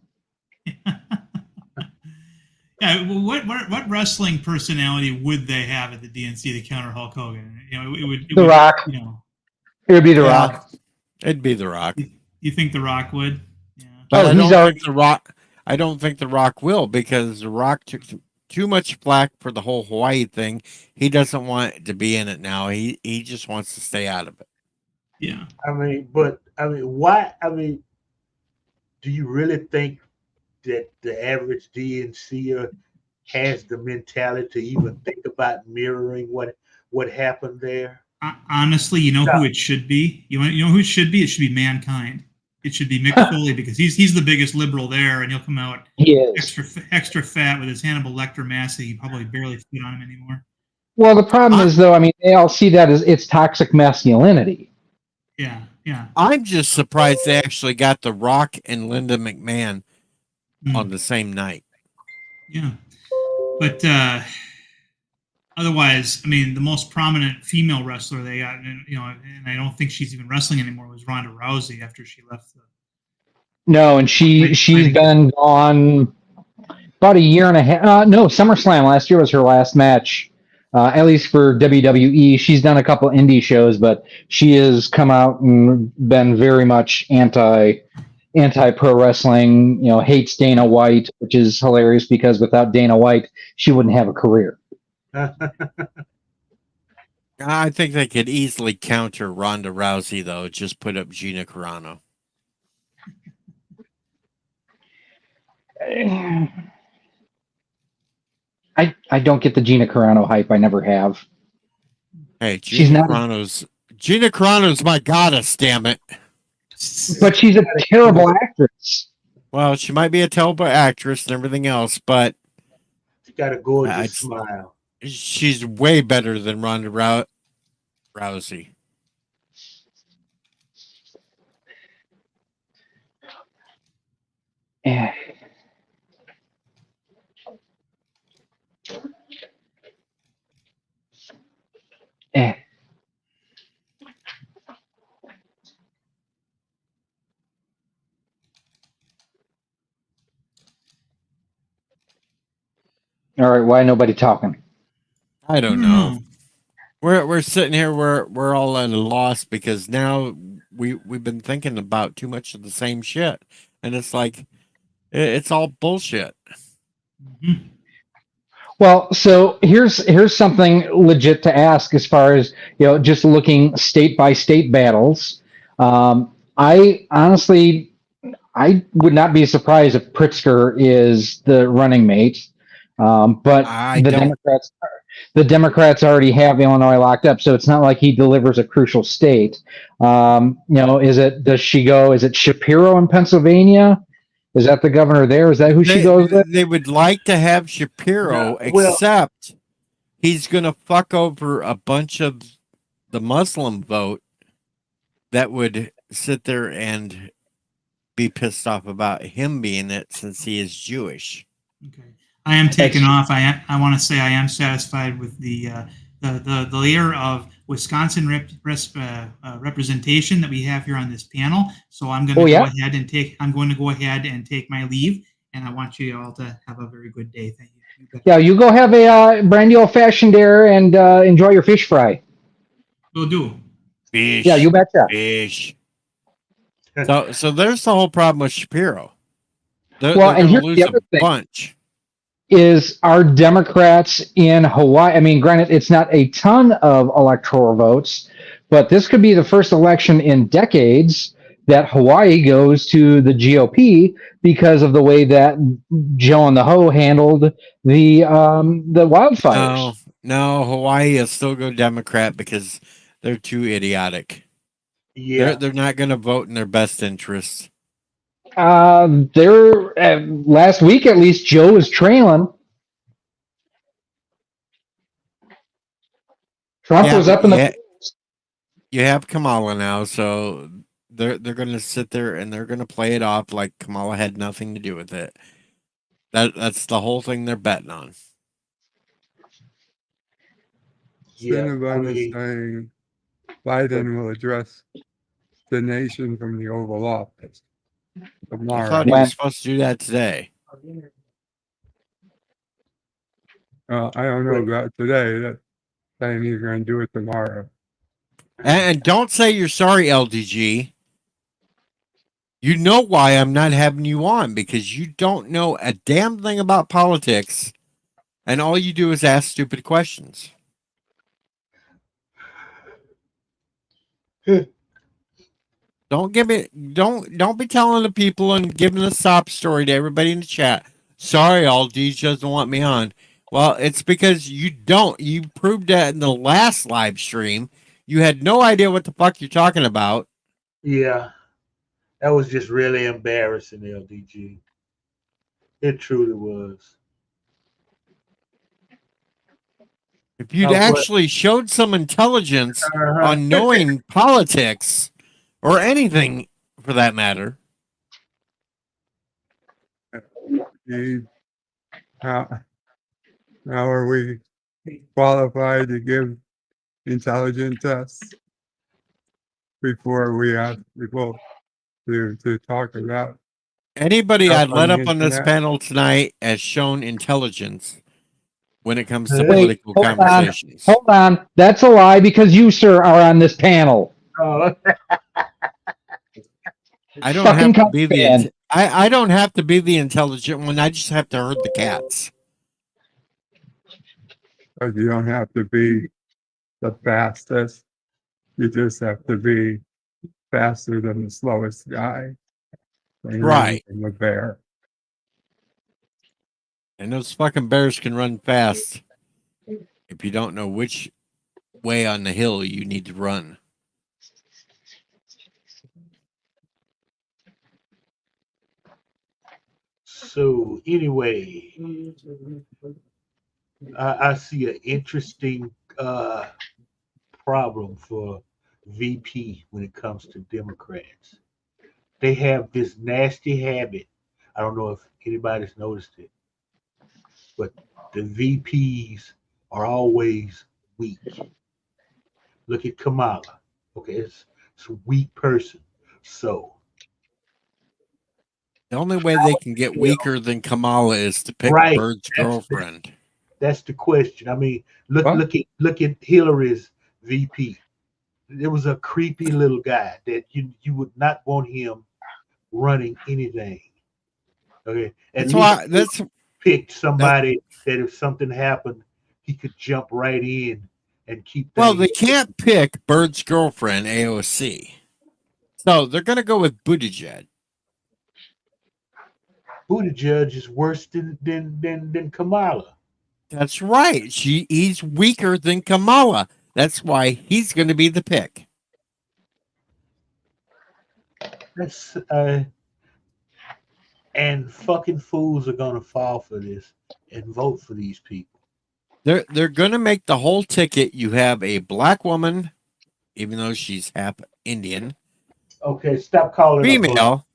Yeah, well, what wrestling personality would they have at the DNC to counter Hulk Hogan? The Rock. It would be The Rock. It'd be The Rock. You think The Rock would? Yeah. But I don't think The Rock will, because The Rock took too much flack for the whole Hawaii thing. He doesn't want to be in it now. He just wants to stay out of it. Yeah. Why? Do you really think that the average DNCer has the mentality to even think about mirroring what happened there? Honestly, who it should be? You know who it should be? It should be Mankind. It should be Mick Foley, because he's the biggest liberal there, and he'll come out extra fat with his Hannibal Lecter mask that you probably barely fit on him anymore. Well, the problem is, though, they all see that as it's toxic masculinity. Yeah. I'm just surprised they actually got The Rock and Linda McMahon on the same night. Yeah, but otherwise, the most prominent female wrestler they got, and I don't think she's even wrestling anymore, was Ronda Rousey after she left. No, and she's been gone about a year and a half. No, SummerSlam last year was her last match, at least for WWE. She's done a couple indie shows, but she has come out and been very much anti pro wrestling. Hates Dana White, which is hilarious, because without Dana White, she wouldn't have a career. I think they could easily counter Ronda Rousey, though. Just put up Gina Carano. I don't get the Gina Carano hype. I never have. Hey, Gina Carano's my goddess, damn it. But she's a terrible actress. Well, she might be a terrible actress and everything else, but she got a gorgeous smile. She's way better than Ronda Rousey. Yeah. All right, why nobody talking? I don't know. We're sitting here, we're all at a loss, because now we've been thinking about too much of the same shit, and it's like it's all bullshit. Mm-hmm. Well, so here's something legit to ask, as far as just looking state by state battles. I honestly would not be surprised if Pritzker is the running mate, but the Democrats already have Illinois locked up, so it's not like he delivers a crucial state. Is it Shapiro in Pennsylvania? Is that the governor there? Is that who she goes with? They would like to have Shapiro, except he's going to fuck over a bunch of the Muslim vote that would sit there and be pissed off about him being it since he is Jewish. Okay. I am taken That's- off. I want to say I am satisfied with the layer of Wisconsin representation that we have here on this panel. So I'm going to Oh, go yeah? ahead and take my leave, and I want you all to have a very good day. Thank you. You bet. Yeah, you go have a brandy old fashioned there and enjoy your fish fry. Will do. Fish. Yeah, you betcha. Fish. So there's the whole problem with Shapiro. They're, Well, they're and going to here's lose the a other thing. bunch. Is our Democrats in Hawaii? I mean, granted, it's not a ton of electoral votes, but this could be the first election in decades that Hawaii goes to the GOP because of the way that Joe and the Ho handled the wildfires. No, Hawaii will still go Democrat because they're too idiotic. Yeah. They're not going to vote in their best interests. Last week at least, Joe was trailing. Trump was up in the. You have Kamala now, so they're going to sit there and they're going to play it off like Kamala had nothing to do with it. That's the whole thing they're betting on. Yeah. Cinnabon is saying Biden will address the nation from the Oval Office I tomorrow. thought he was supposed to do that today. I don't know about today. That's saying he's going to do it tomorrow. And don't say you're sorry, LDG. You know why I'm not having you on, because you don't know a damn thing about politics, and all you do is ask stupid questions. Don't be telling the people and giving a sob story to everybody in the chat. Sorry, LDG doesn't want me on. Well, it's because you don't. You proved that in the last live stream. You had no idea what the fuck you're talking about. Yeah. That was just really embarrassing, LDG. It truly was. If you'd Oh, but- actually showed some intelligence Uh-huh. on knowing politics or anything for that matter. How are we qualified to give intelligent tests before we ask people to talk about? Anybody Stuff I'd let on up the on this internet? panel tonight has shown intelligence when it comes to Wait, political hold on. conversations. Hold on, that's a lie because you, sir, are on this panel. Oh, I don't Fucking have to be the fan. I don't have to be the intelligent one. I just have to herd the cats. Because you don't have to be the fastest. You just have to be faster than the slowest guy. And Right. From the bear. And those fucking bears can run fast if you don't know which way on the hill you need to run. so anyway, I see an interesting problem for VP when it comes to Democrats. They have this nasty habit. I don't know if anybody's noticed it, but the VPs are always weak. Look at Kamala. Okay, it's a weak person. So The only way they can get weaker than Kamala is to pick Right. Bird's girlfriend. that's the question. I mean, look What? look at Hillary's VP. There was a creepy little guy that you would not want him running anything. Okay, at That's least why that's picked somebody that if something happened, he could jump right in and keep. well, they things- can't pick Bird's girlfriend, AOC. So they're gonna go with Buttigieg. Buttigieg is worse than Kamala. That's right. He's weaker than Kamala. That's why he's gonna be the pick. That's and fucking fools are gonna fall for this and vote for these people. They're going to make the whole ticket. You have a black woman, even though she's half Indian, Okay, stop calling her black female.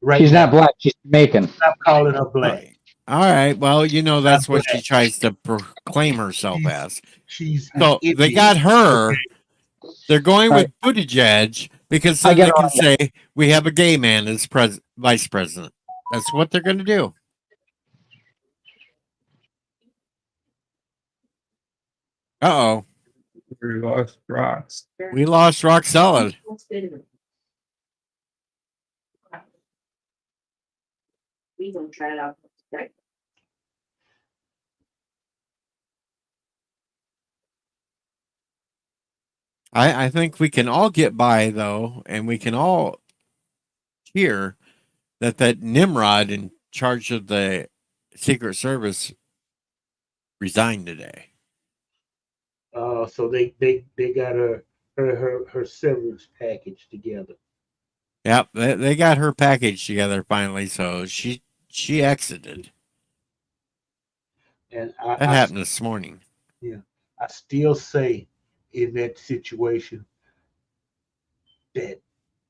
right She's now. not black. She's Jamaican. Stop calling her All black. right. All right. Well, you know Not that's what she black. tries to proclaim herself She's as. she's So they Indian. got her. They're going All with Buttigieg because I then get they a can say we have a gay man as vice president. That's what they're going to do. Uh-oh. We lost rocks. We lost rock solid. We gonna try it out. Right. I think we can all get by though, and we can all hear that Nimrod in charge of the Secret Service resigned today. So they got her severance package together. Yep, they got her package together finally, so she exited. And That happened this morning. I still say in that situation that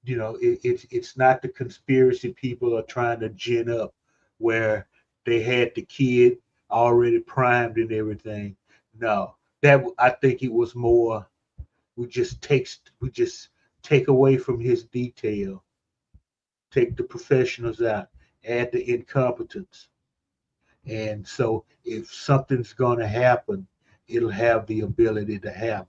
it's not the conspiracy people are trying to gin up where they had the kid already primed and everything. No, I think it was more we just take away from his detail, take the professionals out, add the incompetence. And so if something's going to happen, it'll have the ability to happen.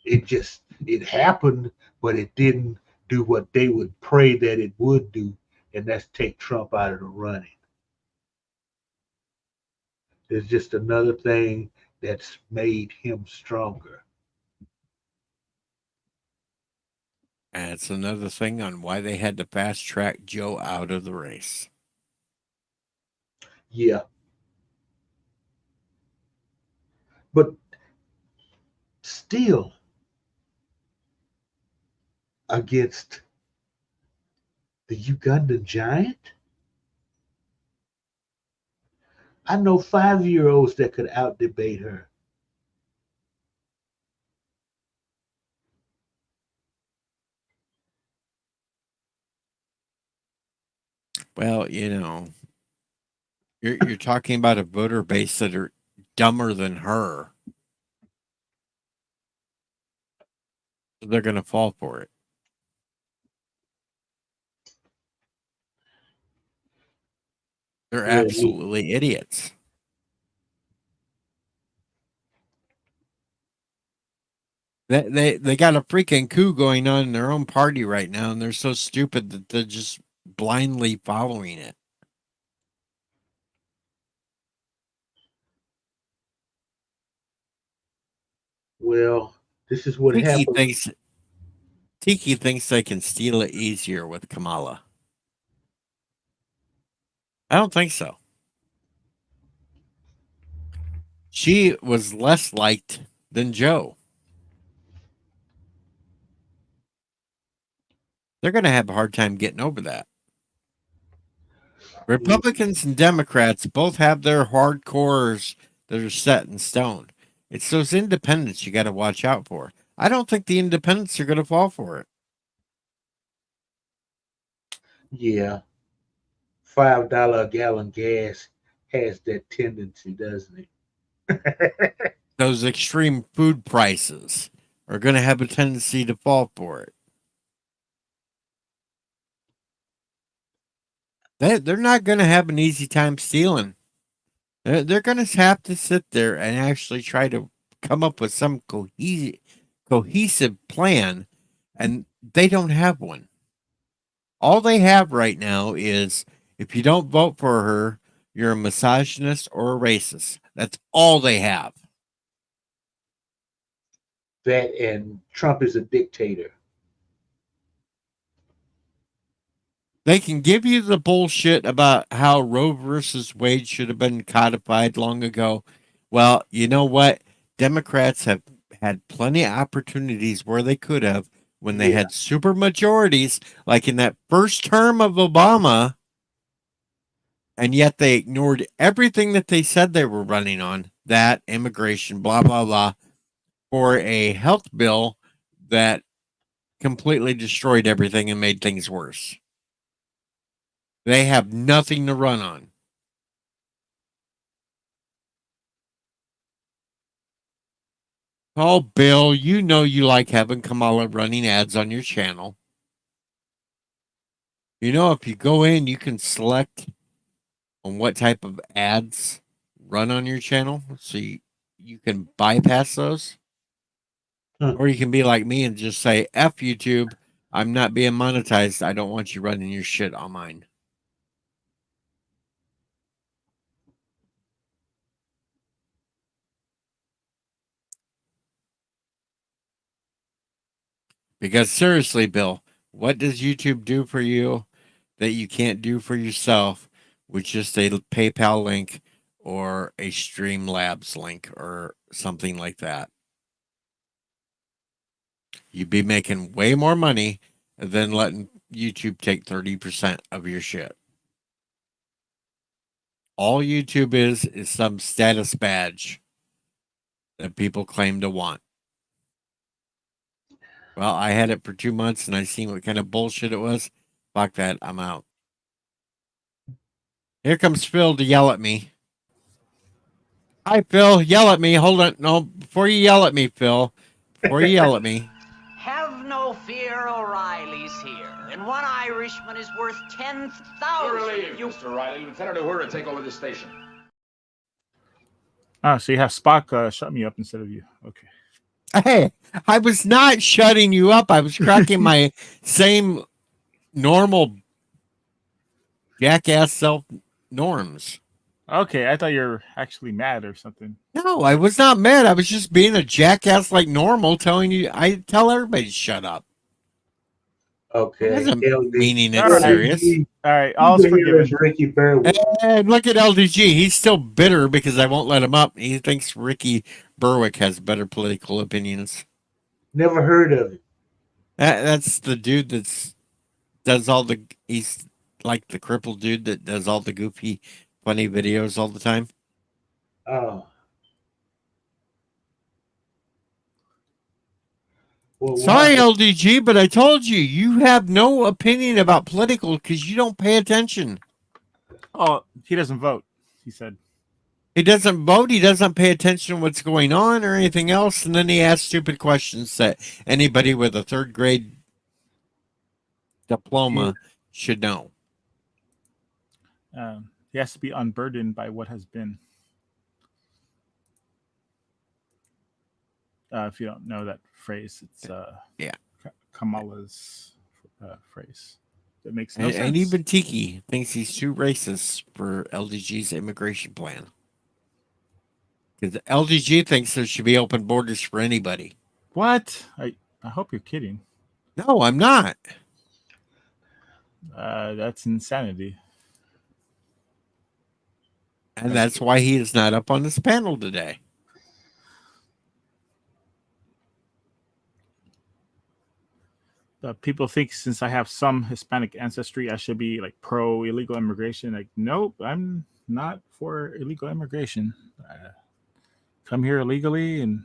It happened, but it didn't do what they would pray that it would do, and that's take Trump out of the running. It's just another thing that's made him stronger. And it's another thing on why they had to fast track Joe out of the race. Yeah. But still, against the Ugandan giant, I know 5-year-olds that could out debate her. Well, you're talking about a voter base that are dumber than her. They're going to fall for it. They're Yeah, absolutely idiots. They got a freaking coup going on in their own party right now, and they're so stupid that they're just blindly following it. Well, this is what Tiki happened. thinks they can steal it easier with Kamala. I don't think so. She was less liked than Joe. They're going to have a hard time getting over that. Republicans and Democrats both have their hardcores that are set in stone. It's those independents you got to watch out for. I don't think the independents are going to fall for it. Yeah, $5 a gallon gas has that tendency, doesn't it? Those extreme food prices are going to have a tendency to fall for it. They're not going to have an easy time stealing. They're going to have to sit there and actually try to come up with some cohesive plan, and they don't have one. All they have right now is if you don't vote for her, you're a misogynist or a racist. That's all they have. That and Trump is a dictator. They can give you the bullshit about how Roe versus Wade should have been codified long ago. Well, you know what? Democrats have had plenty of opportunities where they could have when they had super majorities, like in that first term of Obama, And yet they ignored everything that they said they were running on, that immigration, blah, blah, blah, for a health bill that completely destroyed everything and made things worse. They have nothing to run on. Oh, Bill, you know you like having Kamala running ads on your channel. You know, if you go in, you can select on what type of ads run on your channel. So you can bypass those. Or you can be like me and just say, F YouTube, I'm not being monetized. I don't want you running your shit on mine. Because seriously, Bill, what does YouTube do for you that you can't do for yourself with just a PayPal link or a Streamlabs link or something like that? You'd be making way more money than letting YouTube take 30% of your shit. All YouTube is some status badge that people claim to want. Well, I had it for 2 months and I seen what kind of bullshit it was. Fuck that. I'm out. Here comes Phil to yell at me. Hi, Phil. Yell at me. Hold on. No, before you yell at me, Phil. Before you yell at me. Have no fear, O'Reilly's here, and one Irishman is worth 10,000. Relieved, Mr. O'Reilly. Lieutenant Uhura, take over the station. Oh, so you have Spock shut me up instead of you. Okay. Hey, I was not shutting you up. I was cracking my same normal jackass self norms. Okay, I thought you were actually mad or something. No, I was not mad. I was just being a jackass like normal, telling you. I tell everybody to shut up. Okay. It wasn't LD. meaning it All right. serious. All right, all's forgiven. Ricky Berwick. And look at LDG. He's still bitter because I won't let him up. He thinks Ricky Berwick has better political opinions. Never heard of it. That's the dude that's does all the. He's like the crippled dude that does all the goofy, funny videos all the time. Oh. Well, Sorry, why? LDG, but I told you you have no opinion about political because you don't pay attention. Oh, he doesn't vote, he said. He doesn't vote. He doesn't pay attention to what's going on or anything else, and then he asks stupid questions that anybody with a third grade diploma should know. He has to be unburdened by what has been. If you don't know that phrase, it's Yeah. Kamala's phrase. It makes no sense. And even Tiki thinks he's too racist for LDG's immigration plan. Because LDG thinks there should be open borders for anybody. What? I hope you're kidding. No, I'm not. That's insanity. And that's why he is not up on this panel today. People think since I have some Hispanic ancestry, I should be like pro illegal immigration. Like, nope, I'm not for illegal immigration. Come here illegally, and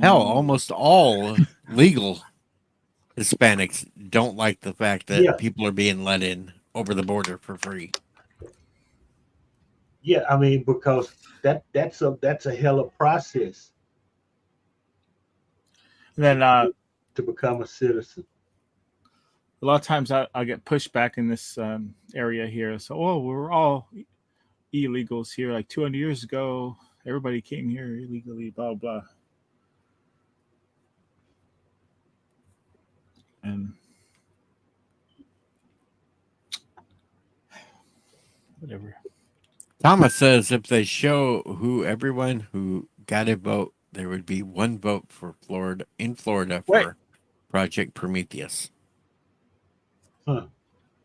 hell, almost all legal Hispanics don't like the fact that people are being let in over the border for free. Yeah, I mean, because that's a hell of a process. Then to become a citizen. A lot of times I get pushback in this area here. So, we're all illegals here. Like 200 years ago, everybody came here illegally, blah, blah. And whatever. Thomas says if they show who everyone who got a vote, there would be one vote for Florida for Project Prometheus. Huh.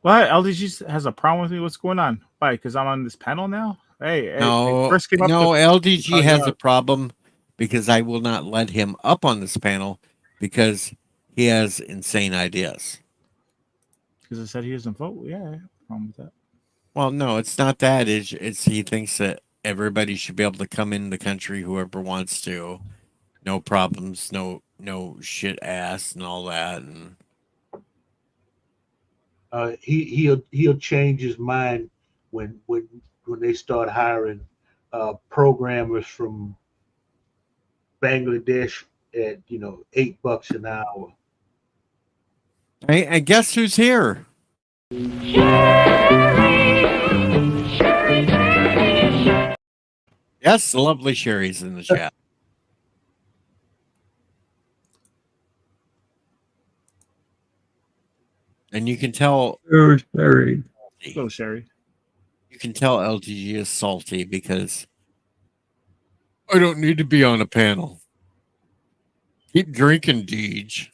What? LDG has a problem with me? What's going on? Why? Because I'm on this panel now? Hey, LDG has a problem because I will not let him up on this panel because he has insane ideas. Because I said he doesn't vote. Yeah, I have a problem with that. Well, no, it's not that. It's he thinks that everybody should be able to come in the country, whoever wants to, no problems, no shit ass and all that. And He'll change his mind when they start hiring programmers from Bangladesh at $8 an hour. I guess who's here? Yes, the lovely Sherry's in the chat. And you can tell Oh, Sherry. Hello, Sherry. you can tell LTG is salty because I don't need to be on a panel. Keep drinking, Deej.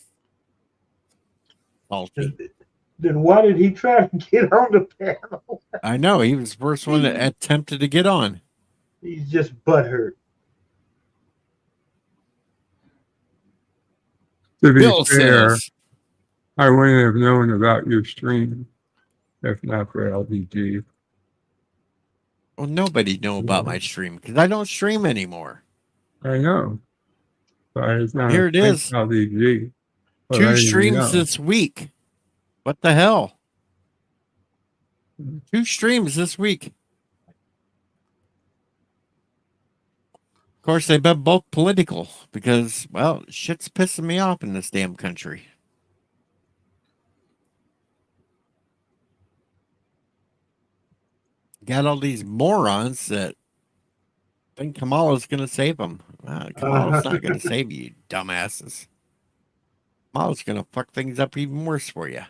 Salty. Then why did he try to get on the panel? I know he was the first one that attempted to get on. He's just butthurt. To be Bill fair, says, I wouldn't have known about your stream if not for LDG. "Well, nobody know about my stream because I don't stream anymore." I know. But it's not Here it is. LDG. But 2 letting you streams know. this week. What the hell? 2 streams this week. Of course, they've been both political because, well, shit's pissing me off in this damn country. Got all these morons that think Kamala's going to save them. Kamala's not going to save you, dumbasses. Kamala's going to fuck things up even worse for you.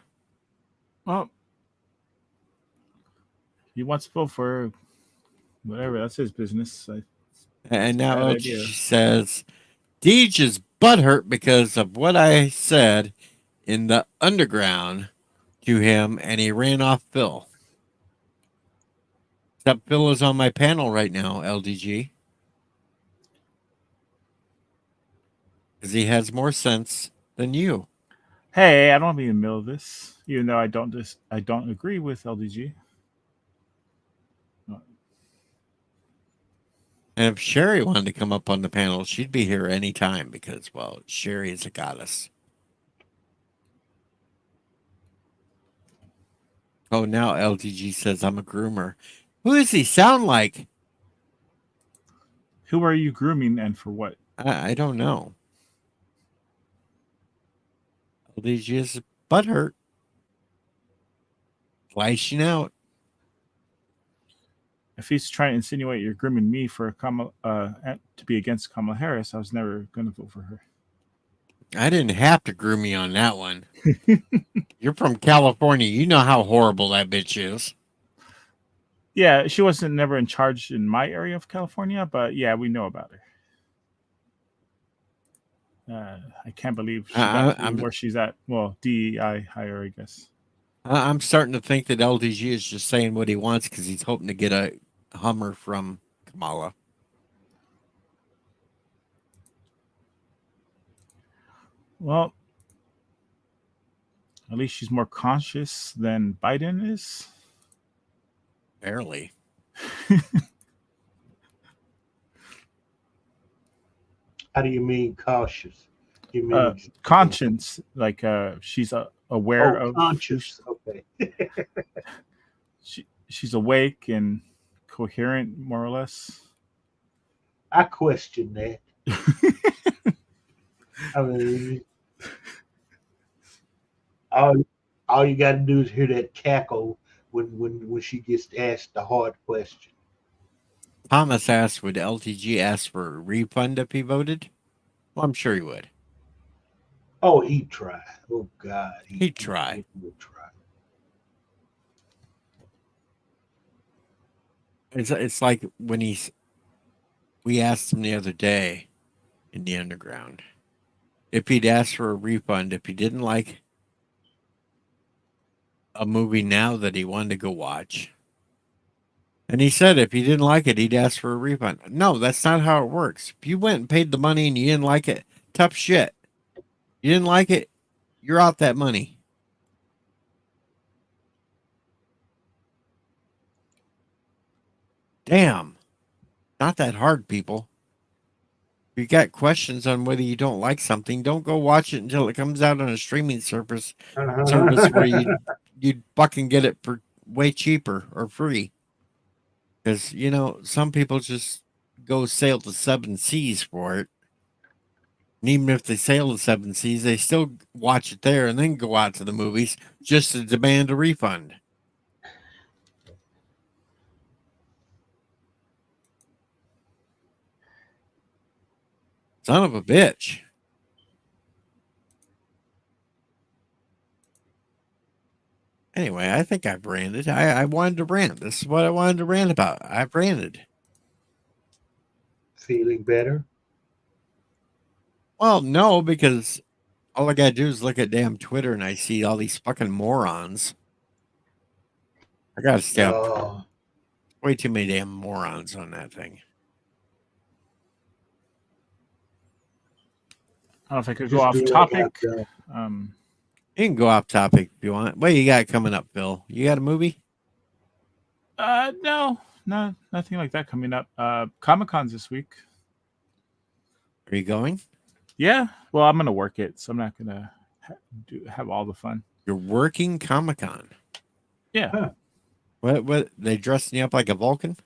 Well, he wants to vote for whatever. That's his business. And now Bad idea. she says, Deej is butthurt because of what I said in the underground to him, and he ran off Phil. Except Phil is on my panel right now, LDG. Because he has more sense than you. Hey, I don't want to be in the middle of this, even though I don't agree with LDG. And if Sherry wanted to come up on the panel, she'd be here anytime because, well, Sherry is a goddess. Oh, now LDG says I'm a groomer. Who does he sound like? Who are you grooming and for what? I don't know. LDG is butthurt. Flashing out. If he's trying to insinuate you're grooming me for to be against Kamala Harris, I was never going to vote for her. I didn't have to groom you on that one. You're from California. You know how horrible that bitch is. Yeah, she wasn't never in charge in my area of California, but yeah, we know about her. I can't believe she got to where she's at. Well, DEI higher, I guess. I'm starting to think that LDG is just saying what he wants because he's hoping to get a Hummer from Kamala. Well, at least she's more conscious than Biden is. Barely. How do you mean cautious? You mean conscience, like she's aware of conscious. Okay. She's awake and coherent, more or less. I question that. I mean, all you got to do is hear that cackle when she gets asked the hard question. Thomas asked, would LTG ask for a refund if he voted? Well, I'm sure he would. Oh, he'd try. Oh, God. He'd try. He would try. It's like when we asked him the other day in the underground if he'd ask for a refund if he didn't like a movie now that he wanted to go watch. And he said if he didn't like it, he'd ask for a refund. No, that's not how it works. If you went and paid the money and you didn't like it, tough shit. You didn't like it, you're out that money. Damn. Not that hard, people. If you got questions on whether you don't like something, don't go watch it until it comes out on a streaming service where you'd fucking get it for way cheaper or free. Because, you know, some people just go sail the seven seas for it. And even if they sail the seven seas, they still watch it there and then go out to the movies just to demand a refund. Son of a bitch. Anyway, I think I've ranted. I wanted to rant. This is what I wanted to rant about. I've ranted. Feeling better? Well, no, because all I gotta do is look at damn Twitter and I see all these fucking morons. I gotta stop. Oh, Way too many damn morons on that thing. I don't know if I could just go off do like topic. I've done. You can go off topic if you want. What you got coming up, Phil? You got a movie? No, nothing like that coming up. Comic-Con's this week. Are you going? Yeah. Well, I'm gonna work it, so I'm not gonna have all the fun. You're working Comic-Con. Yeah. Huh. What? They dressing you up like a Vulcan?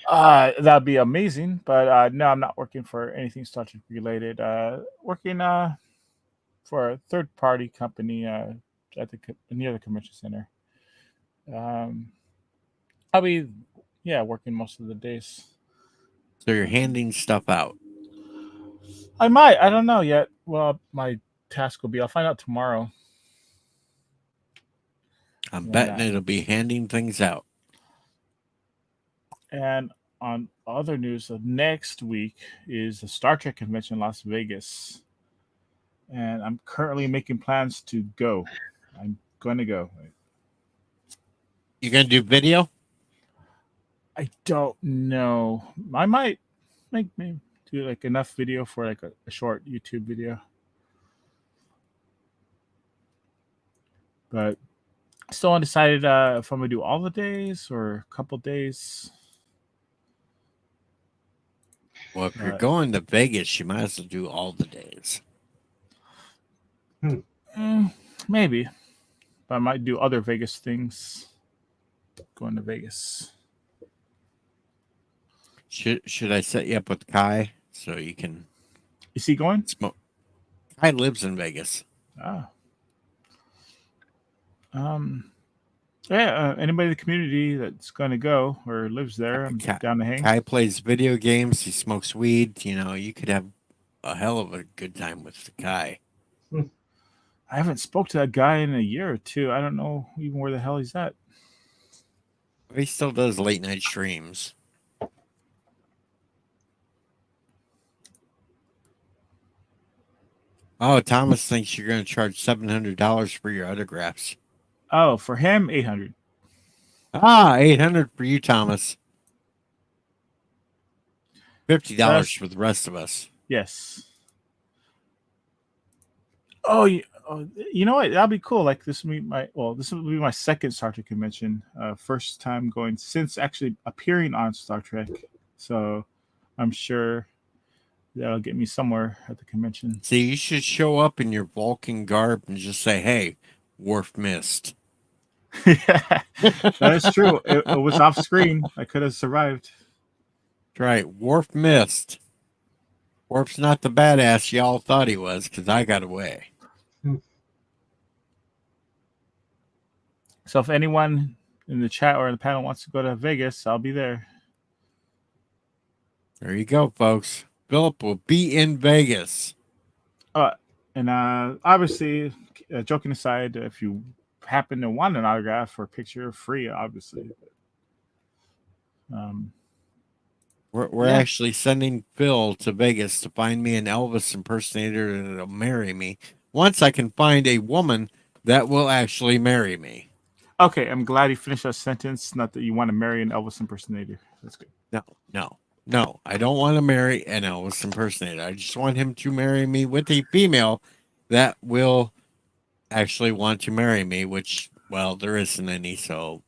That'd be amazing, but no, I'm not working for anything Star Trek related. Working for a third party company at near the convention center. I'll be working most of the days. So you're handing stuff out. I might. I don't know yet. Well, my task will be. I'll find out tomorrow. I'm betting it'll be handing things out. And on other news, next week is the Star Trek convention in Las Vegas. And I'm currently making plans to go. I'm going to go. You gonna do video? I don't know. I might maybe do like enough video for like a short YouTube video. But still undecided if I'm gonna do all the days or a couple days. Well, if you're going to Vegas, you might as well do all the days. Maybe. But I might do other Vegas things. Going to Vegas. Should I set you up with Kai so you can? Is he going? Smoke. Kai lives in Vegas. Ah. Anybody in the community that's going to go or lives there, I'm down to hang. Kai plays video games. He smokes weed. You know, you could have a hell of a good time with Kai. I haven't spoke to that guy in a year or two. I don't know even where the hell he's at. He still does late night streams. Oh, Thomas thinks you're going to charge $700 for your autographs. Oh, for him, $800. $800 for you, Thomas. $50 for the rest of us. Yes. Oh, you know what? That'll be cool. Like this will be my second Star Trek convention. First time going since actually appearing on Star Trek. So I'm sure that'll get me somewhere at the convention. See, you should show up in your Vulcan garb and just say, "Hey, Worf missed." Yeah, that is true. It was off screen. I could have survived. That's right. Worf missed. Worf's not the badass y'all thought he was because I got away. So if anyone in the chat or in the panel wants to go to Vegas, I'll be there. There you go, folks. Philip will be in Vegas. And obviously, joking aside, if you happen to want an autograph or picture, free, obviously. We're actually sending Phil to Vegas to find me an Elvis impersonator that'll marry me. Once I can find a woman that will actually marry me. Okay, I'm glad you finished that sentence. Not that you want to marry an Elvis impersonator. That's good. No. I don't want to marry an Elvis impersonator. I just want him to marry me with a female that will actually want to marry me, which, well, there isn't any, so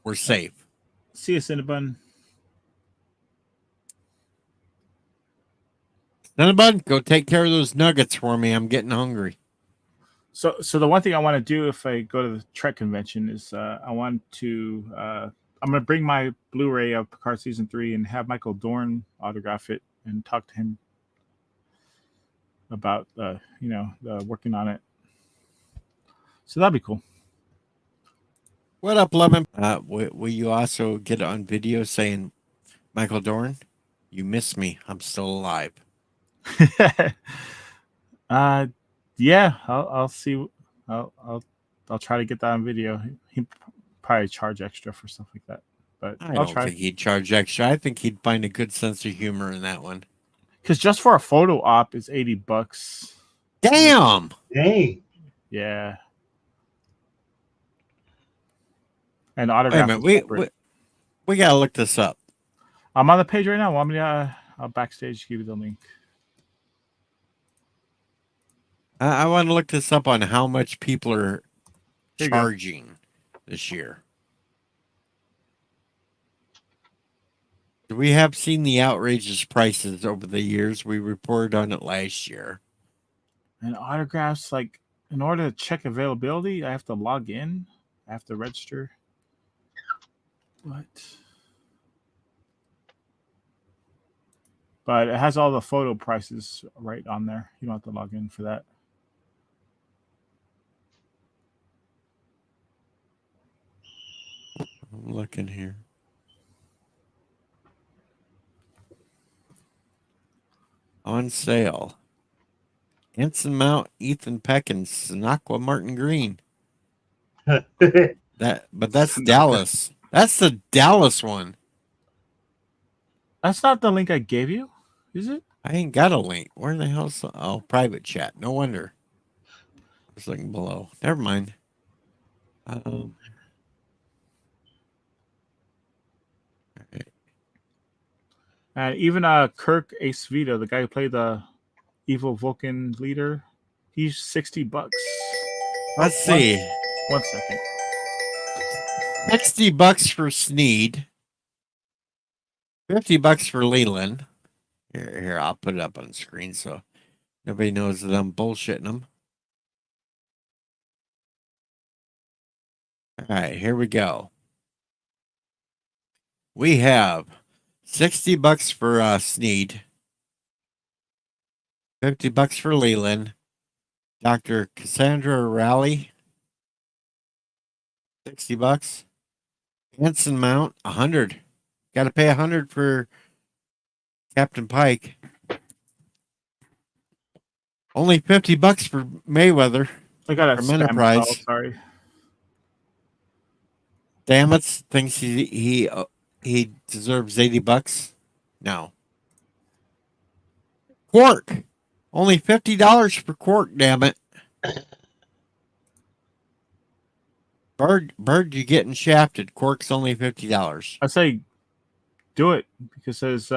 we're safe. See you, Cinnabon. Cinnabon, go take care of those nuggets for me. I'm getting hungry. So the one thing I want to do if I go to the Trek convention is I want to I'm going to bring my Blu-ray of Picard season 3 and have Michael Dorn autograph it and talk to him about working on it. So that'd be cool. What up, Lemon? Will you also get on video saying, Michael Dorn, you miss me. I'm still alive. Yeah, I'll see. I'll try to get that on video. He probably charge extra for stuff like that, but I I'll don't try. think he'd charge extra. I think he'd find a good sense of humor in that one. Because just for a photo op is $80. Damn. Dang. Yeah. And Wait a autograph. minute. We gotta look this up. I'm on the page right now. Want me to? I'll backstage give you the link. I want to look this up on how much people are Here you go. charging this year. We have seen the outrageous prices over the years. We reported on it last year. And autographs, like, in order to check availability, I have to log in. I have to register. But it has all the photo prices right on there. You don't have to log in for that. I'm looking here. On sale. Anson Mount, Ethan Peck, and Sinaqua Martin Green. But that's Dallas. That's the Dallas one. That's not the link I gave you, is it? I ain't got a link. Where the hell's private chat? No wonder. I was looking below. Never mind. And even Kirk Ace Vito, the guy who played the evil Vulcan leader, he's $60. Let's see. 1 second. $60 for Sneed. $50 for Leland. Here, I'll put it up on the screen so nobody knows that I'm bullshitting them. All right, here we go. We have $60 for Sneed, $50 for Leland, Dr. Cassandra Raleigh, $60, Anson Mount, $100. Got to pay $100 for Captain Pike. Only $50 for Mayweather. I got a from spam Enterprise. call, sorry. Stamets thinks he deserves $80. No. Quark. Only $50 for Quark, damn it. Bird, you getting shafted. Quark's only $50. I say do it because his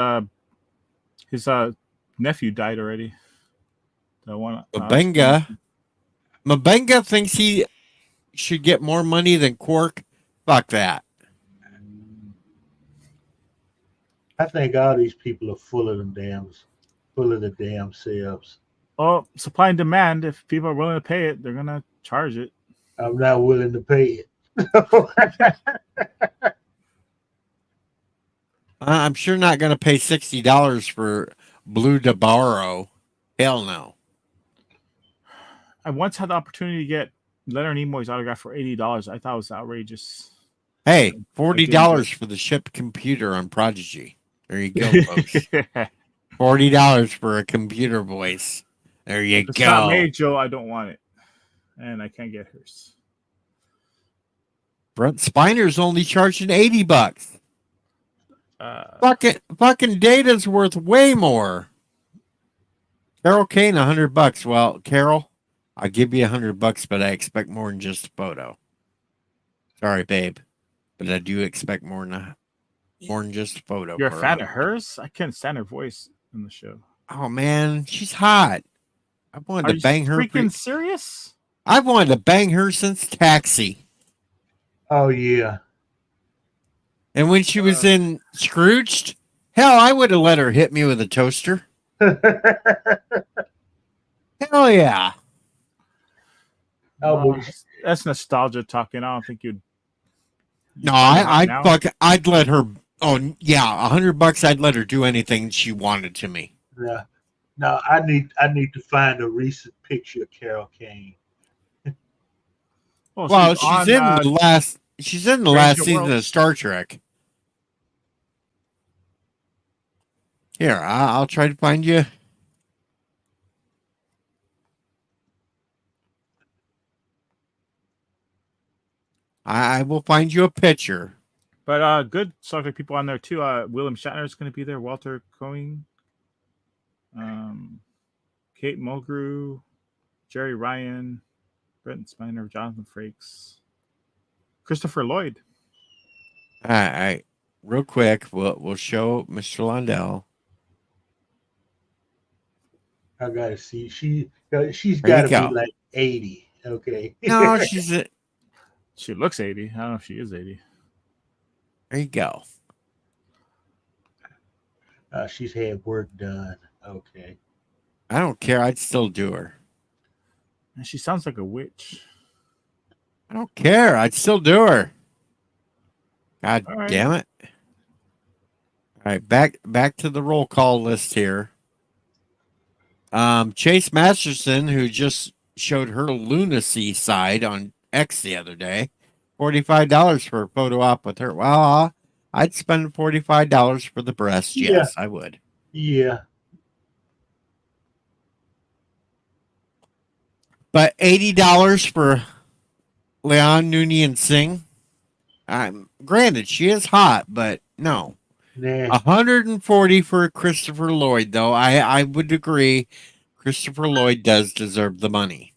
nephew died already. Mabenga thinks he should get more money than Quark. Fuck that. I think all these people are full of the damn selves. Oh, supply and demand. If people are willing to pay it, they're gonna charge it. I'm not willing to pay it. I'm sure not going to pay $60 for Blue DeBarro. Hell no. I once had the opportunity to get Leonard Nimoy's autograph for $80. I thought it was outrageous. Hey, $40 for the ship computer on Prodigy. There you go, folks. $40 for a computer voice. There you If it's go. not made, Joe, I don't want it. And I can't get hers. Brent Spiner's only charging $80. Fucking Data's worth way more. Carol Kane, $100. Well, Carol, I'll give you $100, but I expect more than just a photo. Sorry, babe, but I do expect more than just a photo. You're a fan of hers? I can't stand her voice in the show. Oh man, she's hot. I wanted to bang her. Freaking serious? I've wanted to bang her since Taxi. Oh yeah. And when she was in Scrooged, hell, I would have let her hit me with a toaster. Hell yeah. Oh, Well, but that's nostalgia talking. I don't think you'd No, buy her out now. I'd let her. Oh yeah, $100. I'd let her do anything she wanted to me. yeah. No, I need to find a recent picture of Carol Kane. Oh, Well, she's on she's in the Strange last New season of Worlds. Star Trek. Here, I'll try to find you. I will find you a picture. But good Star Trek people on there too. William Shatner is going to be there. Walter Coing, Kate Mulgrew, Jerry Ryan, Brenton Spiner, Jonathan Frakes, Christopher Lloyd. All right, real quick, we'll show Mr. Londell. I gotta see. She's There you got to be go. like 80. Okay. No, She looks 80. I don't know if she is 80. there you go. She's had work done. Okay. I don't care. I'd still do her. And she sounds like a witch. I don't care. I'd still do her. God All right. damn it. All right, back to the roll call list here. Chase Masterson, who just showed her lunacy side on X the other day, $45 for a photo op with her. Well, I'd spend $45 for the breast. Yeah. Yes, I would. Yeah. But $80 for Leon Noonien Singh. Granted, she is hot, but no. Nah. 140 for Christopher Lloyd, though. I would agree. Christopher Lloyd does deserve the money.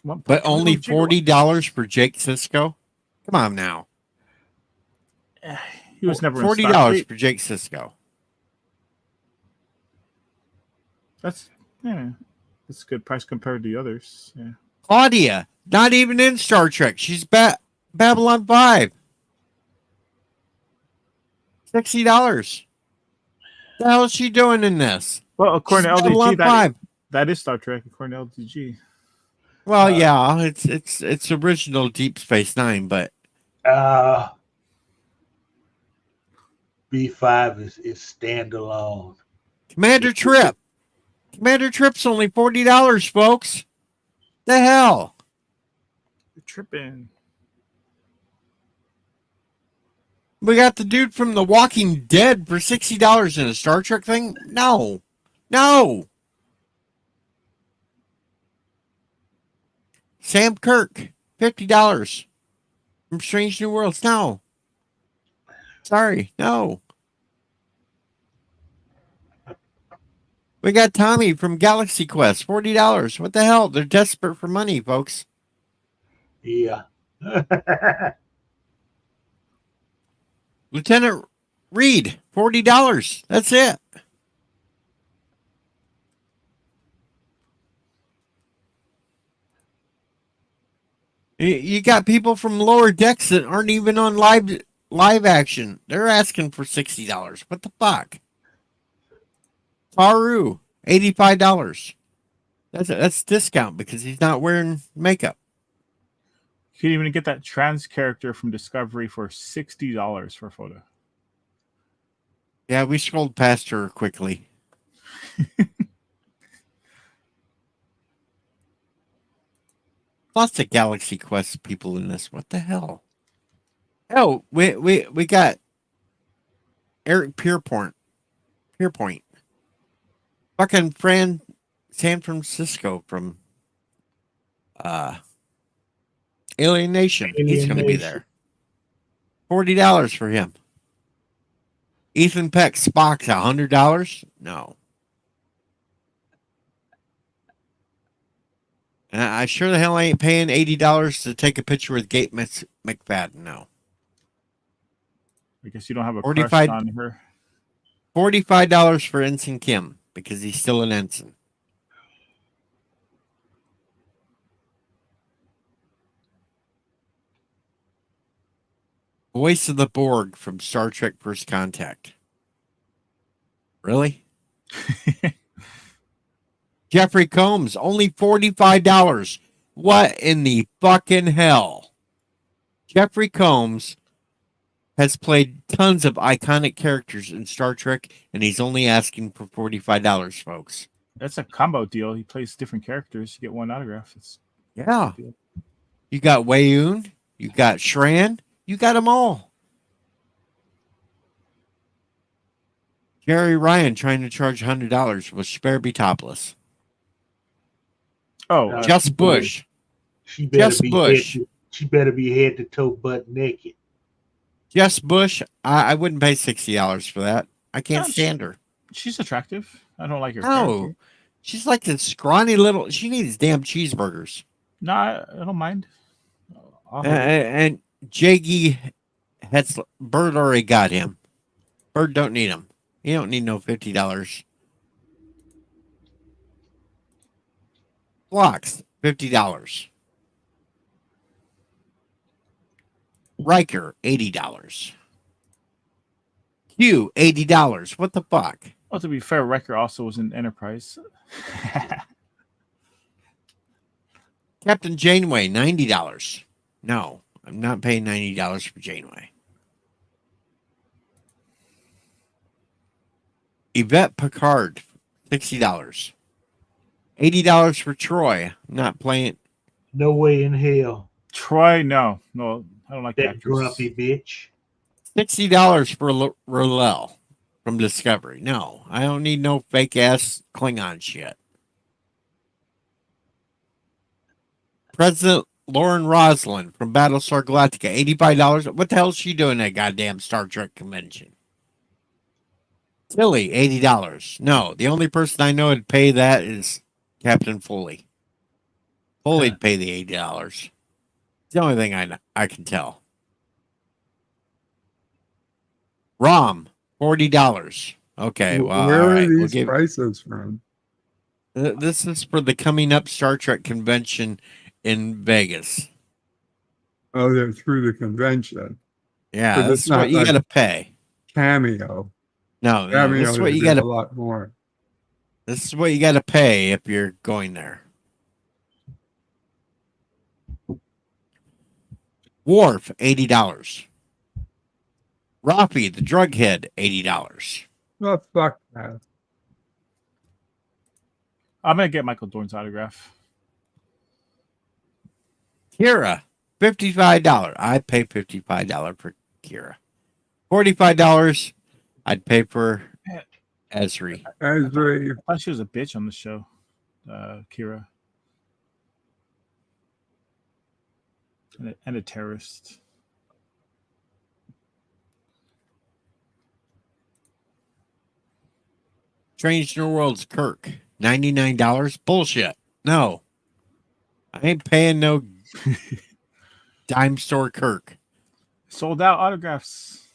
But only $40 for Jake Sisko? Come on now. He was never in $40 Starfleet. for Jake Sisko. That's a good price compared to the others. Yeah. Claudia, not even in Star Trek. She's Babylon 5. $60. The hell is she doing in this? Well, according She's to LDG, Babylon 5. that is Star Trek. According to LDG. Well, yeah, it's original Deep Space Nine, but B5 is standalone. Commander Trip. Commander Trip's only $40, folks. The hell? You're tripping. We got the dude from The Walking Dead for $60 in a Star Trek thing? No. No. Sam Kirk, $50 from Strange New Worlds. No. Sorry, no. We got Tommy from Galaxy Quest, $40. What the hell? They're desperate for money, folks. Yeah. Lieutenant Reed, $40. That's it. You got people from lower decks that aren't even on live action. They're asking for $60. What the fuck? Taru, $85. That's discount because he's not wearing makeup. You can even get that trans character from Discovery for $60 for a photo. Yeah, we scrolled past her quickly. Lots of Galaxy Quest people in this. What the hell? Oh, we got Eric Pierpoint. Fucking San Francisco from Alien Nation. He's going to be there. $40 for him. Ethan Peck, Spock's $100? No. And I sure the hell ain't paying $80 to take a picture with Kate McFadden. No. I guess you don't have a 45 crush on her. $45 for Ensign Kim because he's still an ensign. Voice of the Borg from Star Trek First Contact. Really? Jeffrey Combs, only $45. What in the fucking hell? Jeffrey Combs has played tons of iconic characters in Star Trek, and he's only asking for $45, folks. That's a combo deal. He plays different characters. You get one autograph. It's Yeah. You got Wayoon, you got Shran, you got them all. Jerry Ryan trying to charge $100 will spare be topless. oh, Just Bush. She better Just be Bush. she better be head to toe butt naked. Jess Bush, I wouldn't pay $60 for that. I can't stand her. she's attractive. I don't like her. No, character. she's like this scrawny little. She needs damn cheeseburgers. No, I don't mind. I'll hit it. And Jaggy Hetzler, Bird already got him. Bird don't need him. He don't need no $50. Blocks, $50. Riker, $80. Q, $80. What the fuck? Well, to be fair, Wrecker also was in Enterprise. Captain Janeway, $90. No, I'm not paying $90 for Janeway. Yvette Picard, $60. $80 for Troy. I'm not playing. No way in hell. Troy, no, I don't like That actress. grumpy bitch. $60 for R'Lel from Discovery. No, I don't need no fake ass Klingon shit. President Lauren Roslin from Battlestar Galactica, $85. What the hell is she doing at goddamn Star Trek convention? Tilly, $80. No, the only person I know would pay that is Captain Foley. Foley'd pay the $80. It's the only thing I can tell. Rom, $40. Okay, well, where all are right, these prices from? This is for the coming up Star Trek convention in Vegas. Oh, they're through the convention. Yeah, So this it's is what not you like got to pay. Cameo. No, Cameo this is what is you got a to. lot more. This is what you got to pay if you're going there. Worf, $80. Rafi, the drug head, $80. Oh, fuck that. I'm gonna get Michael Dorn's autograph. Kira, $55. I'd pay $55 for Kira. $45. I'd pay for Esri. Esri. I thought she was a bitch on the show, Kira, and a terrorist. Strange New World's Kirk, $99. Bullshit. No. I ain't paying no dime store Kirk. Sold out autographs.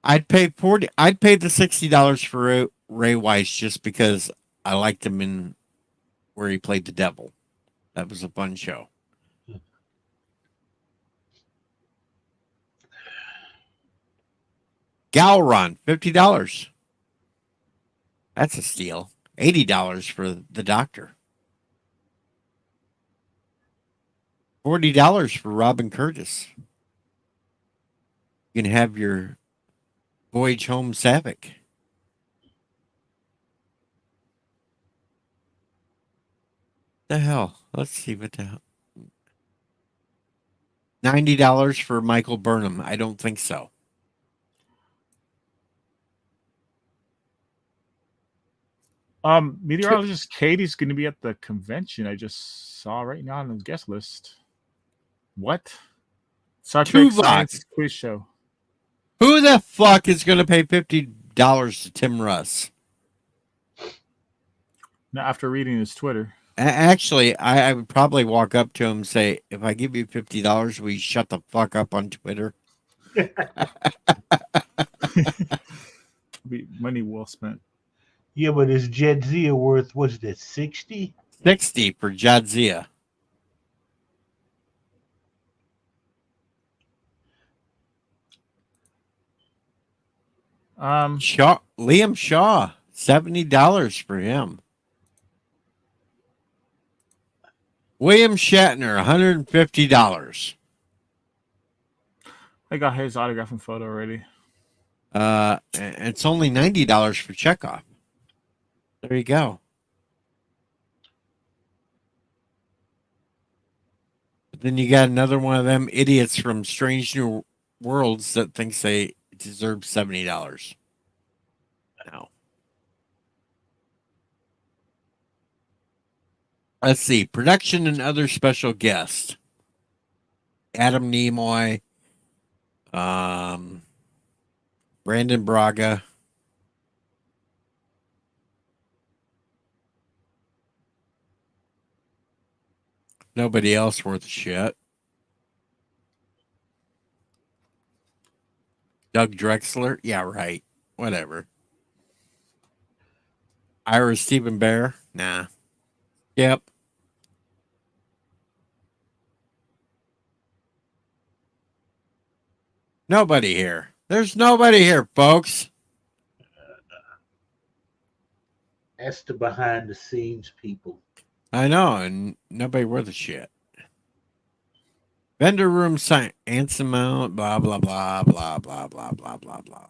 I'd pay the $60 for Ray Weiss just because I liked him in where he played the devil. That was a fun show. Galron, $50. That's a steal. $80 for the doctor. $40 for Robin Curtis. You can have your Voyage Home Savick. The hell? Let's see what the hell. $90 for Michael Burnham. I don't think so. Meteorologist Katie's going to be at the convention. I just saw right now on the guest list. What? Star Trek Tuvok. Science Quiz Show. Who the fuck is going to pay $50 to Tim Russ? Now, after reading his Twitter. Actually, I would probably walk up to him and say, if I give you $50, will you shut the fuck up on Twitter? Be money well spent. Yeah, but is Jadzia worth, what's that, 60? 60 for Jadzia. Liam Shaw, $70 for him. William Shatner, $150. I got his autograph and photo already. It's only $90 for Chekhov. There you go. But then you got another one of them idiots from Strange New Worlds that thinks they deserve $70. No. Let's see. Production and other special guests. Adam Nimoy. Brandon Braga. Nobody else worth a shit. Doug Drexler? Yeah, right. Whatever. Ira Stephen Bear? Nah. Yep. Nobody here. There's nobody here, folks. That's the behind the scenes people. I know, and nobody worth a shit. Vendor room sign, Anson Mount, blah, blah, blah, blah, blah, blah, blah, blah, blah.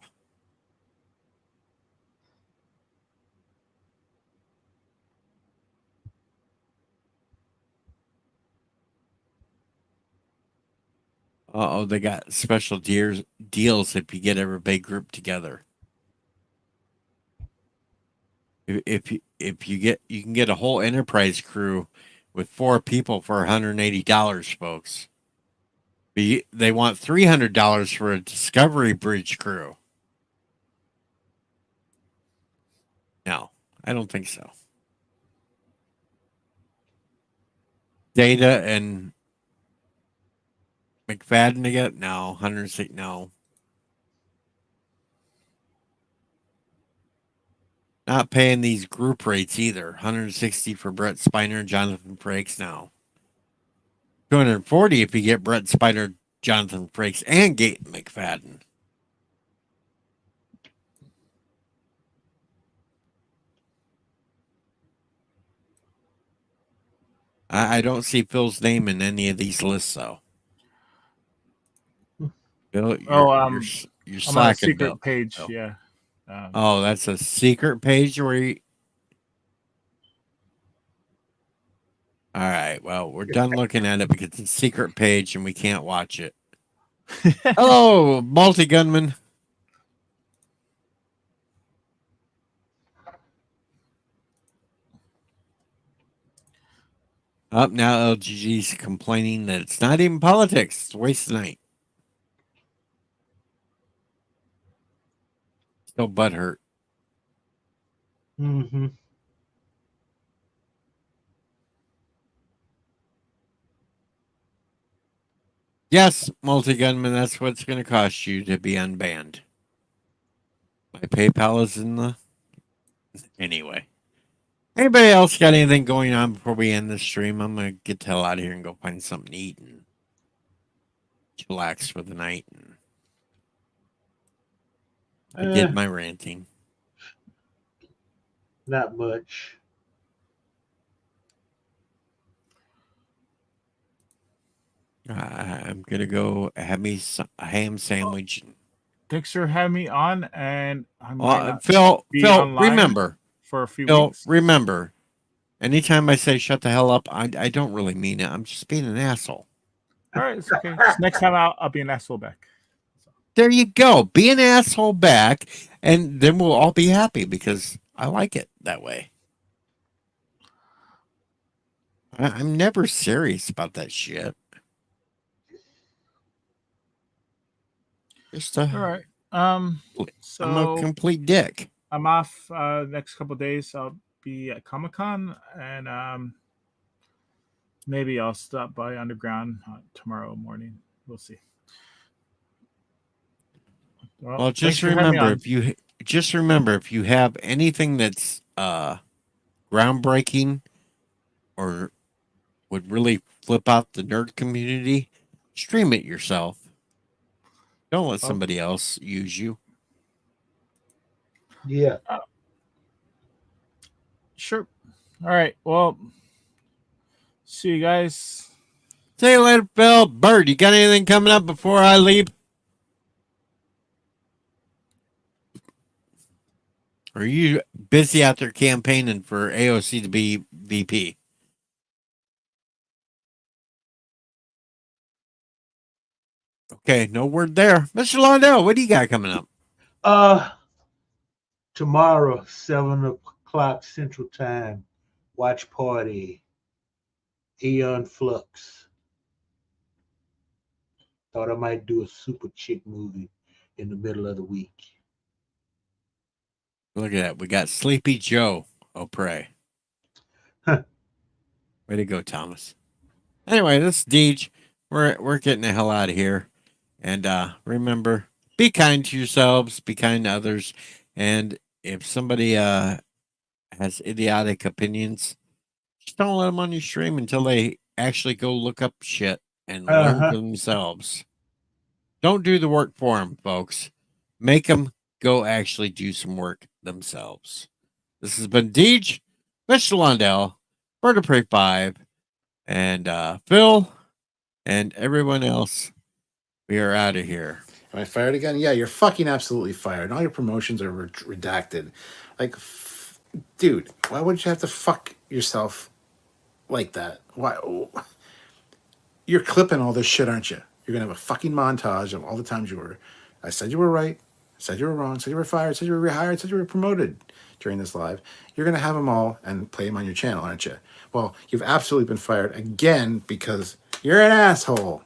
Uh-oh, they got special deals if you get everybody grouped together. If you can get a whole enterprise crew with 4 people for $180, folks. They want $300 for a Discovery Bridge crew. No, I don't think so. Data and McFadden again? No, 106. No. Not paying these group rates either. 160 for Brett Spiner and Jonathan Frakes now. 240 if you get Brett Spiner, Jonathan Frakes, and Gate McFadden. I don't see Phil's name in any of these lists, though. Bill, you're I'm on a slacking, secret Bill. page. Oh. Yeah. Oh, that's a secret page where you... All right, well, we're done looking at it because it's a secret page and we can't watch it. Hello, multi-gunman. Up now, LGG's complaining that it's not even politics. It's a waste of night. Still butthurt. Mm-hmm. Yes, multi-gunman, that's what it's going to cost you to be unbanned. My PayPal is in the... Anyway. Anybody else got anything going on before we end this stream? I'm going to get the hell out of here and go find something to eat and chillax for the night. And I did my ranting. Not much. I'm going to go have me a ham sandwich. Thanks for having me on, and I'm Phil, online remember. for a few Phil, weeks. remember. Anytime I say shut the hell up, I don't really mean it. I'm just being an asshole. All right, it's okay. Next time I'll be an asshole back. There you go. Be an asshole back, and then we'll all be happy because I like it that way. I'm never serious about that shit. Just All right. So I'm a complete dick. I'm off next couple of days. I'll be at Comic-Con, and maybe I'll stop by Underground tomorrow morning. We'll see. Well, just remember if you have anything that's groundbreaking or would really flip out the nerd community, stream it yourself. Don't let somebody else use you. Yeah. Sure. All right. Well, see you guys. See you later, Phil. Bird, you got anything coming up before I leave? Or are you busy out there campaigning for AOC to be VP? Okay, no word there. Mr. Londell, what do you got coming up? Tomorrow, 7 o'clock Central Time, watch party. Aeon Flux. Thought I might do a super chick movie in the middle of the week. Look at that. We got Sleepy Joe. Oh, pray. Huh. Way to go, Thomas. Anyway, this is Deej. We're getting the hell out of here. And remember, be kind to yourselves, be kind to others. And if somebody has idiotic opinions, just don't let them on your stream until they actually go look up shit and learn Uh-huh. for themselves. Don't do the work for them, folks. Make them go actually do some work themselves. This has been Deej, Mr. Londell, Bird of Prey 5, and Phil, and everyone else. We are out of here. Am I fired again? Yeah, you're fucking absolutely fired. And all your promotions are redacted. Like, dude, why would you have to fuck yourself like that? Why? You're clipping all this shit, aren't you? You're gonna have a fucking montage of all the times you were. I said you were right. I said you were wrong. I said you were fired. I said you were rehired. I said you were promoted during this live. You're gonna have them all and play them on your channel, aren't you? Well, you've absolutely been fired again because you're an asshole.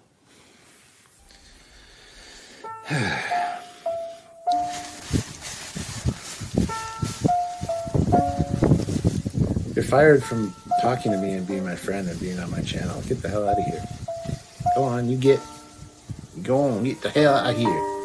You're fired from talking to me and being my friend and being on my channel. Get the hell out of here. Go on, get the hell out of here.